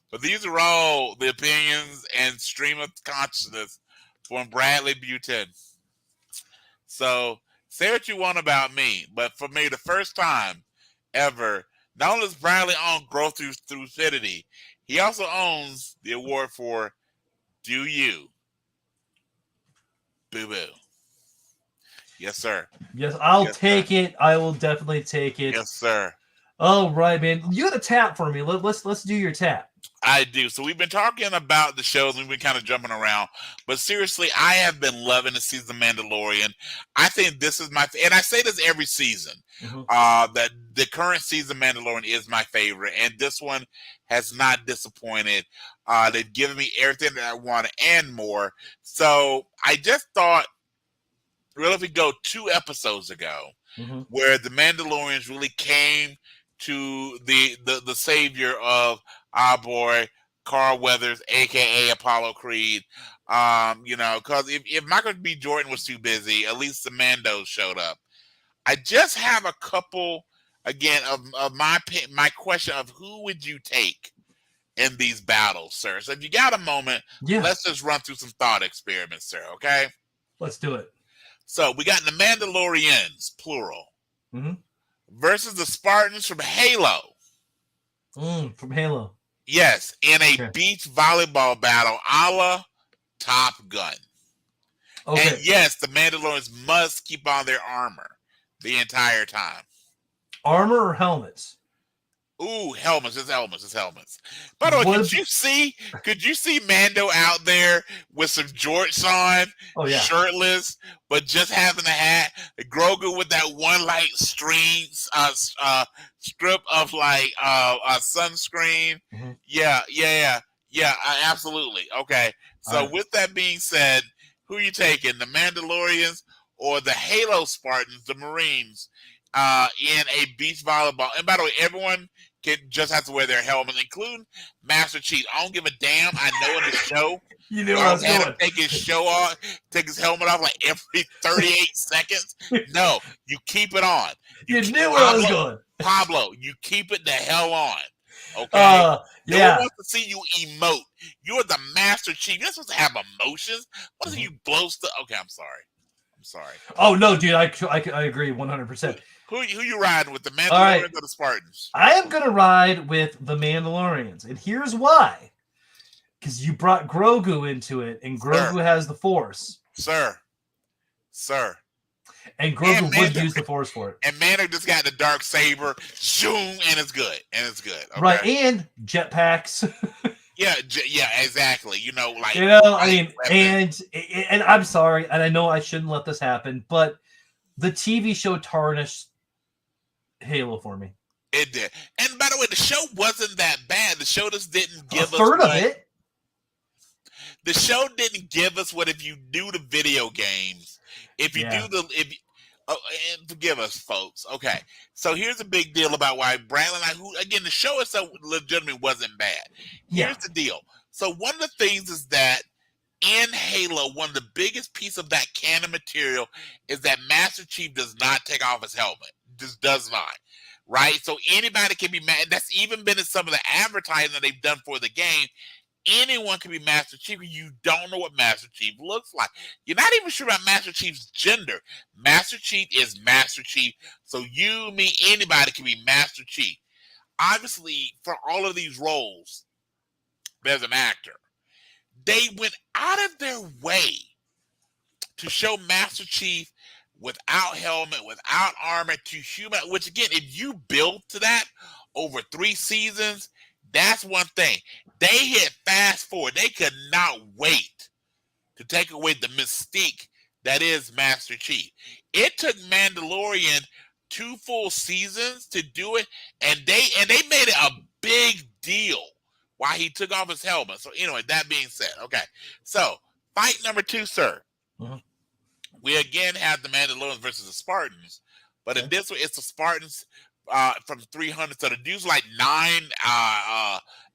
B: But these are all the opinions and stream of consciousness from Bradley Buten. So say what you want about me, but for me, the first time ever, not only does Bradley own Growth Through Infinity, he also owns the award for Do You. Boo boo. Yes, sir.
A: Yes, I'll take it. I will definitely take it.
B: Yes, sir.
A: All right, man. You got a tap for me. Let's do your tap.
B: I do. So we've been talking about the shows. We've been kind of jumping around. But seriously, I have been loving the season of Mandalorian. I think this is my and I say this every season. That the current season of Mandalorian is my favorite. And this one has not disappointed. They've given me everything that I wanted and more. So I just thought, really, if we go 2 episodes ago, where the Mandalorians really came to the savior of our boy Carl Weathers, aka Apollo Creed, because if Michael B. Jordan was too busy, at least the Mandos showed up. I just have a couple again of my question of who would you take in these battles, sir? So if you got a moment, let's just run through some thought experiments, sir. Okay,
A: let's do it.
B: So we got the Mandalorians, plural, versus the Spartans from Halo.
A: From Halo.
B: Yes, in a beach volleyball battle a la Top Gun. Okay. And yes, the Mandalorians must keep on their armor the entire time.
A: Armor or helmets?
B: Ooh, helmets. It's helmets. By the way, could you see Mando out there with some jorts on, shirtless, but just having a hat? Grogu with that one light string, strip of like sunscreen. Yeah, absolutely. Okay. So with that being said, who are you taking? The Mandalorians or the Halo Spartans, the Marines, in a beach volleyball? And by the way, everyone just have to wear their helmet, including Master Chief. I don't give a damn. I know in the show,
A: you knew where I was going.
B: Him take his helmet off like every 38 seconds. No, you keep it on.
A: You knew where I was going.
B: Pablo, you keep it the hell on. Okay. No one wants to see you emote. You're the Master Chief. You're not supposed to have emotions. What is it? You blow stuff? Okay, I'm sorry.
A: Oh no, dude, I agree 100%.
B: Who you riding with, the Mandalorians or the Spartans?
A: I am gonna ride with the Mandalorians, and here's why. Because you brought Grogu into it, and Grogu has the Force.
B: Sir.
A: And Grogu would use the Force for it.
B: And Mando just got the dark saber, zoom, and it's good. Okay?
A: Right, and jetpacks.
B: Yeah, exactly.
A: And I'm sorry, and I know I shouldn't let this happen, but the TV show tarnished Halo for me.
B: It did. And by the way, the show wasn't that bad. The show just didn't give us
A: a third of it.
B: The show didn't give us what if you do the video games. If you do and forgive us, folks. Okay, so here's a big deal about why Brandon and I, who again, the show itself legitimately wasn't bad. Here's the deal. So one of the things is that in Halo, one of the biggest piece of that canon material is that Master Chief does not take off his helmet. Just does not. Right? So anybody can be mad. That's even been in some of the advertising that they've done for the game. Anyone can be Master Chief. You don't know what Master Chief looks like. You're not even sure about Master Chief's gender. Master Chief is Master Chief. So you, me, anybody can be Master Chief. Obviously, for all of these roles, there's an actor. They went out of their way to show Master Chief without helmet, without armor, to human. Which again, if you build to that over 3 seasons, that's one thing. They hit fast forward. They could not wait to take away the mystique that is Master Chief. It took Mandalorian 2 full seasons to do it, and they made it a big deal why he took off his helmet. So anyway, that being said, okay. So fight number 2, sir. We again have the Mandalorians versus the Spartans, but in this one, it's the Spartans from 300. So the dude's like 9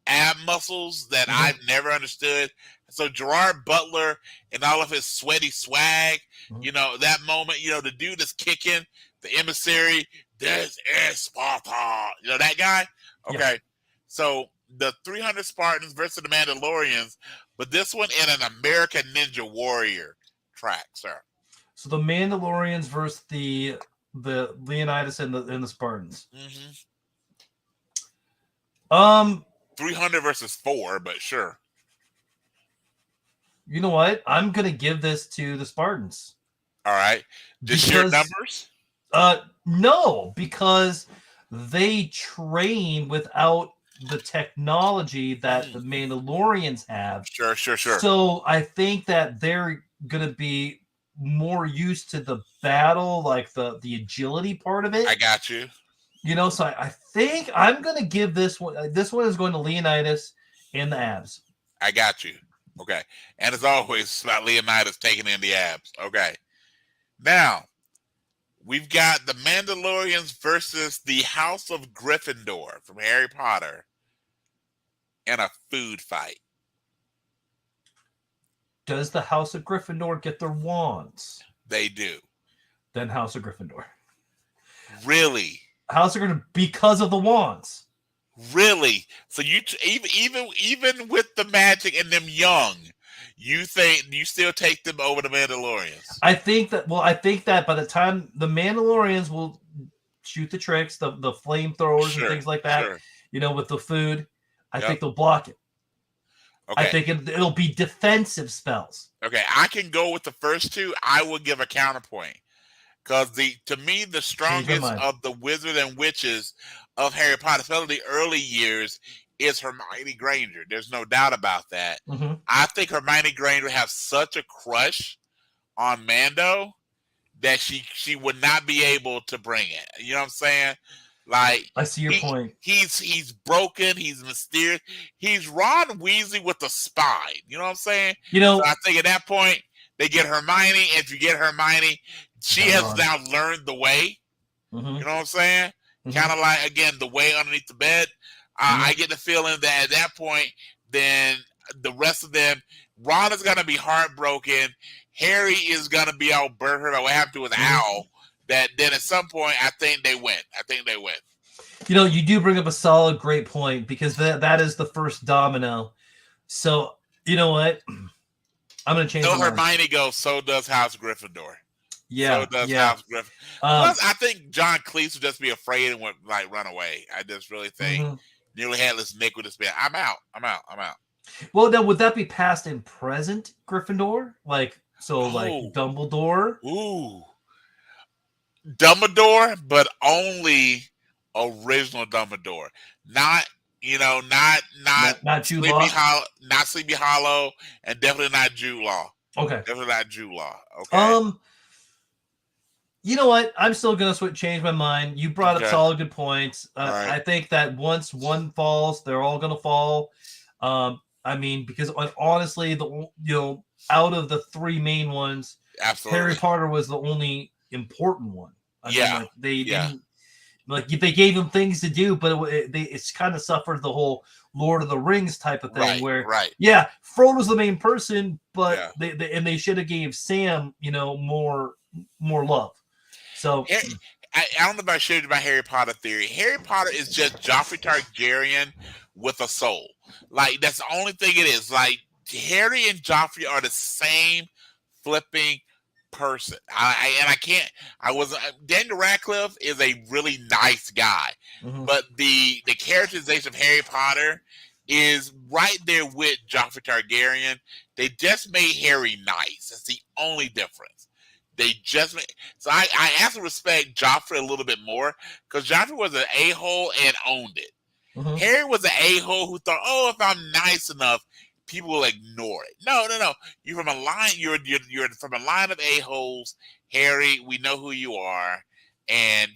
B: ab muscles that I've never understood. So Gerard Butler and all of his sweaty swag, that moment, the dude is kicking the emissary. This is Sparta. That guy? Okay. So the 300 Spartans versus the Mandalorians, but this one in an American Ninja Warrior track, sir.
A: So the Mandalorians versus the Leonidas and the Spartans.
B: 300 versus 4, but sure.
A: You know what? I'm gonna give this to the Spartans.
B: All right. Just sheer numbers?
A: No, because they train without the technology that the Mandalorians have.
B: Sure.
A: So I think that they're gonna be more used to the battle, like the agility part of it.
B: I got you.
A: So I think I'm going to give this one. This one is going to Leonidas and the abs.
B: I got you. Okay. And as always, it's about Leonidas taking in the abs. Okay. Now, we've got the Mandalorians versus the House of Gryffindor from Harry Potter in a food fight.
A: Does the House of Gryffindor get their wands?
B: They do.
A: Then House of Gryffindor.
B: Really?
A: House of Griffin because of the wands.
B: Really? So you even with the magic and them young, you think you still take them over the Mandalorians?
A: I think that by the time the Mandalorians will shoot the tricks, the flamethrowers and things like that, with the food, I think they'll block it.
B: Okay.
A: I think it'll be defensive spells.
B: Okay, I can go with the first two. I will give a counterpoint. Because to me, the strongest of the wizards and witches of Harry Potter, especially the early years, is Hermione Granger. There's no doubt about that.
A: Mm-hmm.
B: I think Hermione Granger has such a crush on Mando that she would not be able to bring it. You know what I'm saying? Like,
A: I see your point.
B: He's broken. He's mysterious. He's Ron Weasley with a spine. You know what I'm saying? So I think at that point they get Hermione. If you get Hermione, she has now learned the way.
A: Mm-hmm.
B: You know what I'm saying? Mm-hmm. Kind of like, again, the way underneath the bed. I get the feeling that at that point, then the rest of them, Ron is going to be heartbroken. Harry is going to be all butthurt about what happened to his owl. That then at some point, I think they win.
A: You do bring up a great point, because that is the first domino. So, you know what? I'm going to change my mind.
B: Hermione goes, so does House Gryffindor.
A: Yeah.
B: So does House Gryffindor. Plus, I think John Cleese would just be afraid and would run away. I just really think Nearly Headless Nick would just be, I'm out.
A: Well, now, would that be past and present Gryffindor? Like Dumbledore?
B: Ooh. Dumbledore, but only original Dumbledore. Not
A: Jude Law.
B: Not Sleepy Hollow, and definitely not Jude Law.
A: Okay.
B: Definitely not Jude Law. Okay.
A: You know what? I'm still gonna change my mind. You brought up solid good points. Right. I think that once one falls, they're all gonna fall. Because honestly, out of the three main ones,
B: absolutely,
A: Harry Potter was the only important one. They didn't, they gave him things to do, but it's kind of suffered the whole Lord of the Rings type of thing, Frodo's the main person, but they should have gave Sam more love. So
B: I don't know if I showed you my Harry Potter theory. Harry Potter is just Joffrey Targaryen with a soul. Like, that's the only thing it is. Like, Harry and Joffrey are the same flipping person. Daniel Radcliffe is a really nice guy, but the characterization of Harry Potter is right there with Joffrey Targaryen. They just made Harry nice. That's the only difference. They just made, so I have to respect Joffrey a little bit more, because Joffrey was an a-hole and owned it. Harry was an a-hole who thought, if I'm nice enough, people will ignore it. No. You're from a line. You're from a line of a-holes, Harry. We know who you are, and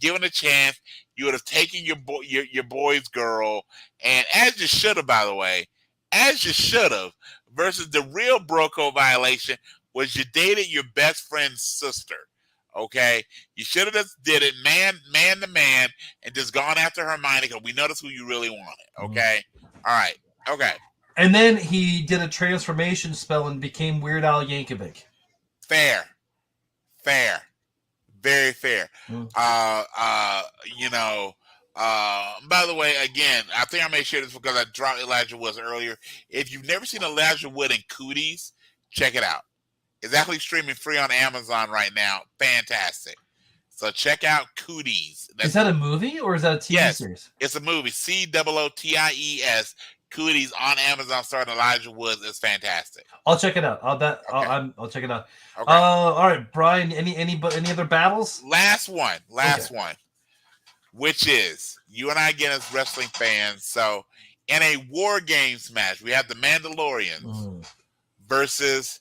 B: given a chance, you would have taken your boy's girl, and as you should have, by the way, versus the real Broco violation was you dated your best friend's sister. Okay, you should have just did it man to man and just gone after Hermione, because we know that's who you really wanted. Okay, all right, okay.
A: And then he did a transformation spell and became Weird Al Yankovic.
B: Fair, very fair. By the way, again, I think I made sure this because I dropped Elijah Woods earlier. If you've never seen Elijah Wood in Cooties, check it out. It's actually streaming free on Amazon right now. Fantastic. So check out Cooties.
A: Is that a movie or is that a TV series?
B: It's a movie. COOTIES. Cooties on Amazon starring Elijah Woods is fantastic.
A: I'll check it out. I'll check it out. Okay. All right, Brian. Any other battles?
B: Last one. Which is you and I again as wrestling fans. So in a War Games match, we have the Mandalorians versus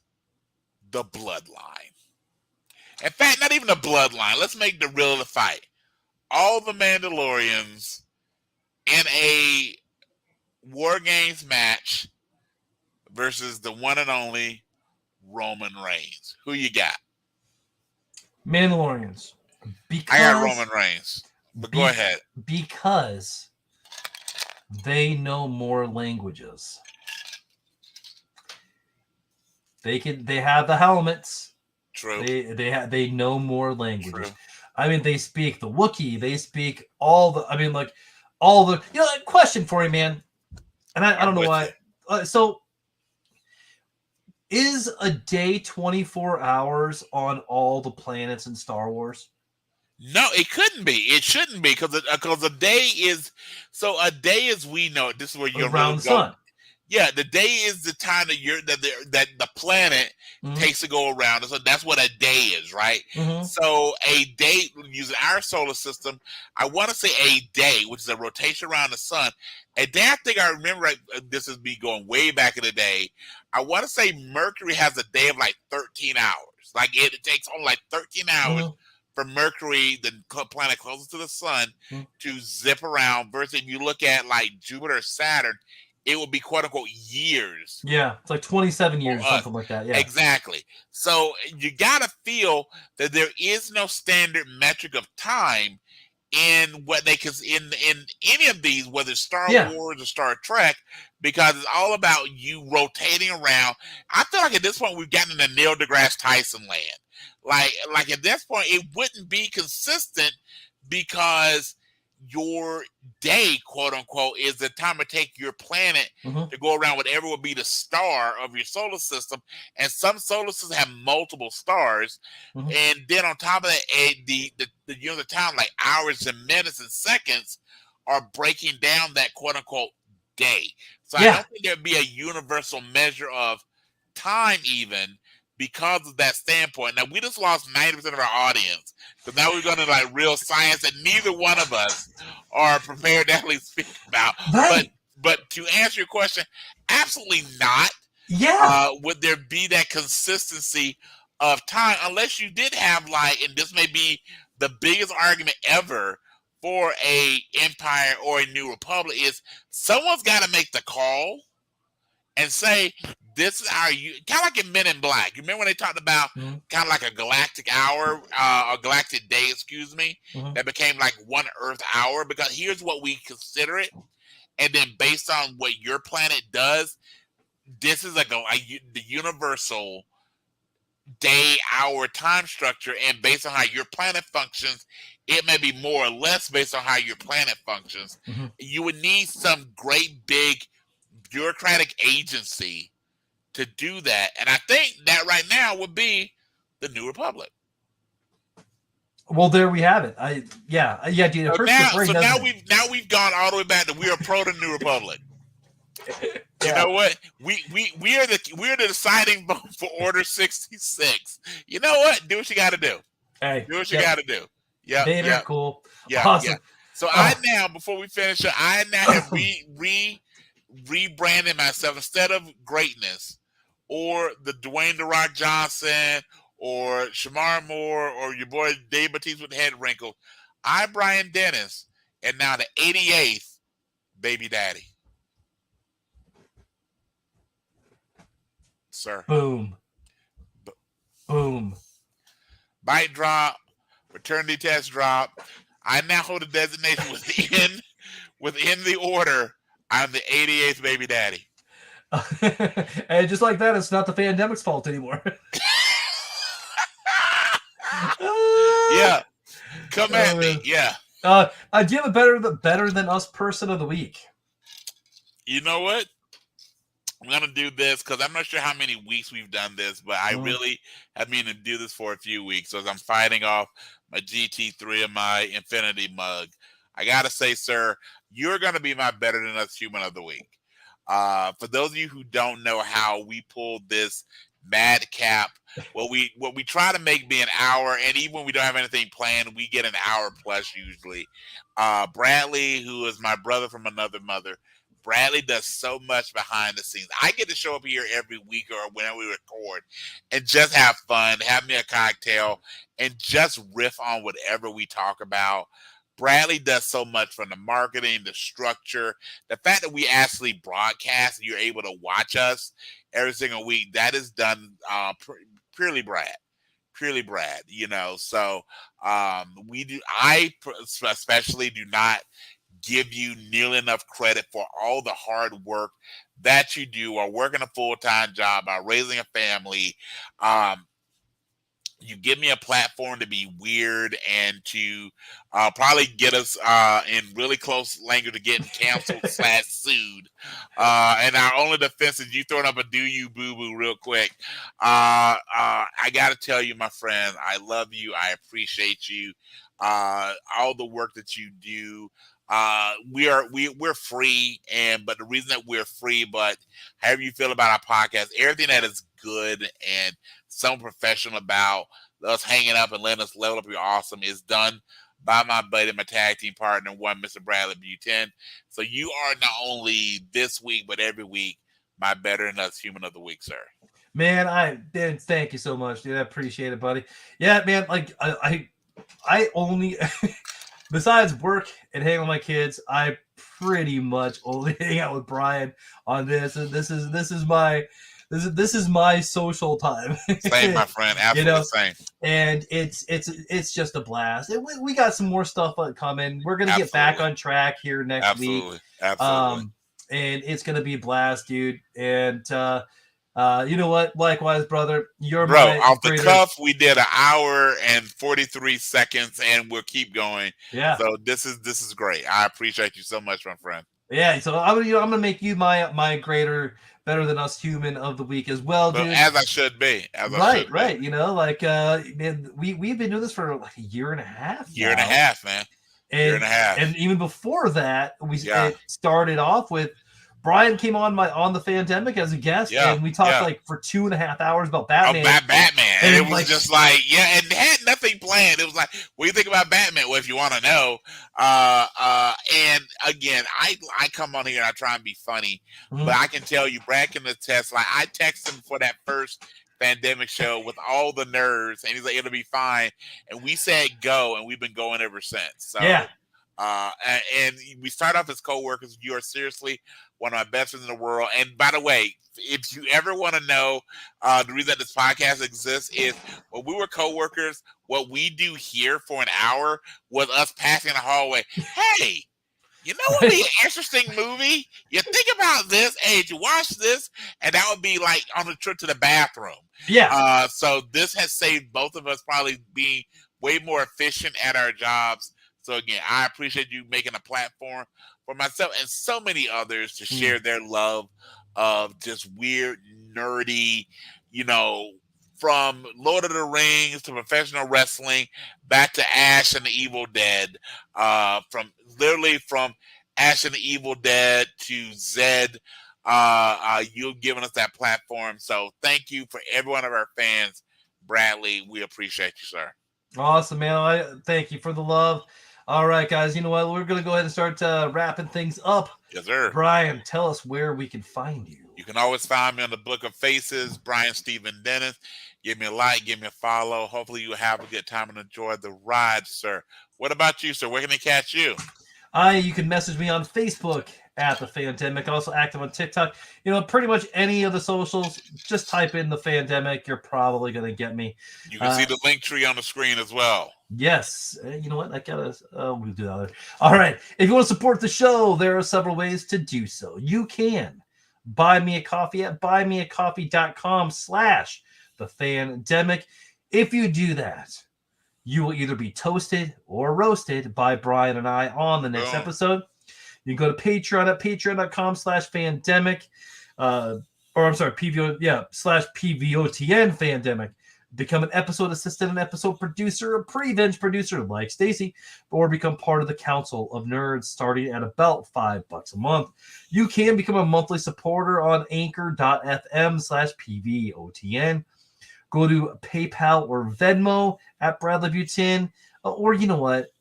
B: the Bloodline. In fact, not even the Bloodline. Let's make the real of the fight. All the Mandalorians in a War Games match versus the one and only Roman Reigns. Who you got?
A: Mandalorians.
B: I got Roman Reigns. But go ahead.
A: Because they know more languages. They have the helmets.
B: True.
A: They know more languages. I mean, they speak the Wookiee. They speak all the. I mean, like all the. Question for you, man. And I don't know why. So, is a day 24 hours on all the planets in Star Wars?
B: No, it couldn't be. It shouldn't be because a day is so. A day, as we know it, this is where you're
A: Around
B: really
A: the
B: go.
A: sun.
B: Yeah, the day is the time that the planet takes to go around. So that's what a day is, right? So a day, using our solar system, I want to say a day, which is a rotation around the sun. A day, I think I remember, right, this is me going way back in the day. I want to say Mercury has a day of like 13 hours. Like it takes only like 13 hours for Mercury, the planet closest to the sun, to zip around. Versus if you look at like Jupiter or Saturn, it will be quote unquote years.
A: Yeah, it's like 27 years or something like that. Yeah,
B: exactly. So you gotta feel that there is no standard metric of time in what they in any of these, whether it's Star Wars or Star Trek, because it's all about you rotating around. I feel like at this point we've gotten into Neil deGrasse Tyson land. Like at this point it wouldn't be consistent because your day, quote unquote, is the time to take your planet to go around whatever would be the star of your solar system. And some solar systems have multiple stars. And then on top of that, the time, like hours and minutes and seconds, are breaking down that quote unquote day. So I don't think there'd be a universal measure of time even because of that standpoint. Now we just lost 90% of our audience because now we're going to like real science that neither one of us are prepared to actually speak about.
A: Right.
B: But to answer your question, absolutely not.
A: Yeah.
B: Would there be that consistency of time unless you did have like, and this may be the biggest argument ever for a empire or a new republic, is someone's got to make the call and say, this is our, kind of like in Men in Black. You remember when they talked about kind of like a galactic hour, a galactic day, excuse me, that became like one Earth hour? Because here's what we consider it. And then based on what your planet does, this is the universal day, hour, time structure. And based on how your planet functions, it may be more or less based on how your planet functions. You would need some great big bureaucratic agency to do that, and I think that right now would be the New Republic.
A: Well, there we have it. Dude.
B: Now we've gone all the way back to we are pro the New Republic. You know what? We are the deciding vote for Order 66. You know what? Do what you got to do.
A: Hey,
B: do what you got to do. Yeah,
A: Vader, cool.
B: Yeah,
A: awesome.
B: Yeah. So I now, before we finish, I now have rebranded myself instead of greatness or the Dwayne The Rock Johnson or Shamar Moore or your boy Dave Bautista with the head wrinkle. I, Brian Dennis, and now the 88th baby daddy. Sir.
A: Boom. Boom.
B: Bite drop. Paternity test drop. I now hold a designation within the order. I'm the 88th baby daddy.
A: And just like that, it's not the pandemic's fault anymore.
B: Yeah. Come at me. Yeah.
A: Do you have a better than us person of the week?
B: You know what? I'm going to do this because I'm not sure how many weeks we've done this, but I really have been to do this for a few weeks. So as I'm fighting off my GT3 and my Infinity mug, I got to say, sir, you're going to be my better than us human of the week. For those of you who don't know how we pulled this madcap, what we try to make be an hour, and even when we don't have anything planned, we get an hour plus usually. Bradley, who is my brother from another mother, Bradley does so much behind the scenes. I get to show up here every week or whenever we record and just have fun, have me a cocktail, and just riff on whatever we talk about. Bradley does so much from the marketing, the structure, the fact that we actually broadcast and you're able to watch us every single week. That is done purely Brad, you know. So I especially do not give you nearly enough credit for all the hard work that you do, or working a full-time job, or raising a family. You give me a platform to be weird and to probably get us in really close language to getting canceled / sued. And our only defense is you throwing up a do you boo boo real quick. I got to tell you, my friend, I love you. I appreciate you. All the work that you do. We're free, but the reason that we're free, but however you feel about our podcast, everything that is good and some professional about us hanging up and letting us level up your awesome is done by my buddy, my tag team partner, one Mr. Bradley Buten. So you are not only this week, but every week, my Better Than Us Human of the Week, sir.
A: Man, thank you so much, dude. I appreciate it, buddy. Yeah, man, like I only besides work and hanging with my kids, I pretty much only hang out with Brian on this, and this is my social time.
B: Same, my friend. Absolutely same.
A: And it's just a blast. And we got some more stuff coming. We're gonna get back on track here next week.
B: Absolutely.
A: And it's gonna be a blast, dude. And you know what? Likewise, brother.
B: Off the cuff, we did 1 hour and 43 seconds, and we'll keep going.
A: Yeah.
B: So this is great. I appreciate you so much, my friend.
A: Yeah. So I'm gonna make you my Better Than Us Human of the Week as well, dude.
B: As I should be.
A: Right. You know, like man, we've been doing this for like a year and a half.
B: Year and a half, man. Year and a half.
A: And even before that, it started off with Brian came on the Fandemic as a guest, and we talked like for 2.5 hours about Batman.
B: About Batman, and it was just like, and had nothing planned. It was like, what do you think about Batman? Well, if you want to know, and again, I come on here and I try and be funny, but I can tell you, Brad can attest. Like I texted him for that first Fandemic show with all the nerves, and he's like, it'll be fine, and we said go, and we've been going ever since. So
A: yeah.
B: And we start off as co-workers. You are seriously one of my best friends in the world. And by the way, if you ever want to know the reason that this podcast exists is when we were co-workers, what we do here for an hour was us passing the hallway. Hey, you know what would be an interesting movie? You think about this, hey, did you watch this? And that would be like on a trip to the bathroom.
A: Yeah.
B: So this has saved both of us probably being way more efficient at our jobs. So again, I appreciate you making a platform for myself and so many others to share their love of just weird, nerdy, from Lord of the Rings to professional wrestling, back to Ash and the Evil Dead, from Ash and the Evil Dead to Zed. You've given us that platform. So thank you for every one of our fans. Bradley, we appreciate you, sir.
A: Awesome, man. I thank you for the love. All right, guys, you know what? We're going to go ahead and start wrapping things up.
B: Yes, sir.
A: Brian, tell us where we can find you.
B: You can always find me on the Book of Faces, Brian Stephen Dennis. Give me a like, give me a follow. Hopefully you have a good time and enjoy the ride, sir. What about you, sir? Where can they catch you?
A: You can message me on Facebook at The Fandemic. Also active on TikTok. Pretty much any of the socials. Just type in The Fandemic. You're probably going to get me.
B: You can see the link tree on the screen as well.
A: Yes. You know what? We'll do that. All right. If you want to support the show, there are several ways to do so. You can buy me a coffee at buymeacoffee.com/thefandemic. If you do that, you will either be toasted or roasted by Brian and I on the next episode. You can go to Patreon at patreon.com/fandemic, /PVOTN Fandemic. Become an episode assistant, an episode producer, a pre-venge producer like Stacy, or become part of the Council of Nerds starting at about $5 a month. You can become a monthly supporter on anchor.fm/PVOTN. Go to PayPal or Venmo at Bradley Buten, or you know what?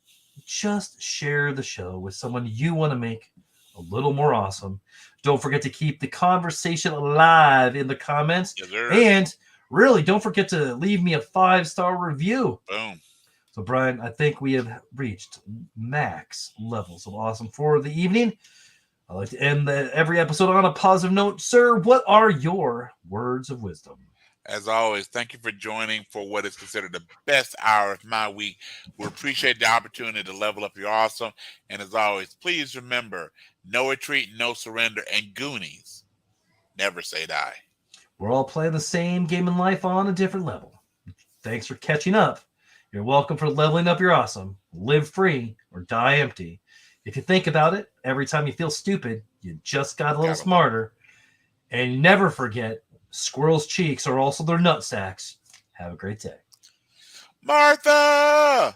A: Just share the show with someone you want to make a little more awesome. Don't forget to keep the conversation alive in the comments.
B: Yes, sir.
A: And really, don't forget to leave me a 5-star review.
B: Boom.
A: So, Brian, I think we have reached max levels of awesome for the evening. I like to end every episode on a positive note. Sir, what are your words of wisdom?
B: As always, thank you for joining for what is considered the best hour of my week. We appreciate the opportunity to level up your awesome. And as always, please remember, no retreat, no surrender, and Goonies, never say die.
A: We're all playing the same game in life on a different level. Thanks for catching up. You're welcome for leveling up your awesome. Live free or die empty. If you think about it, every time you feel stupid, you just got a little smarter. And never forget, squirrels' cheeks are also their nut sacks. Have a great day.
B: Martha!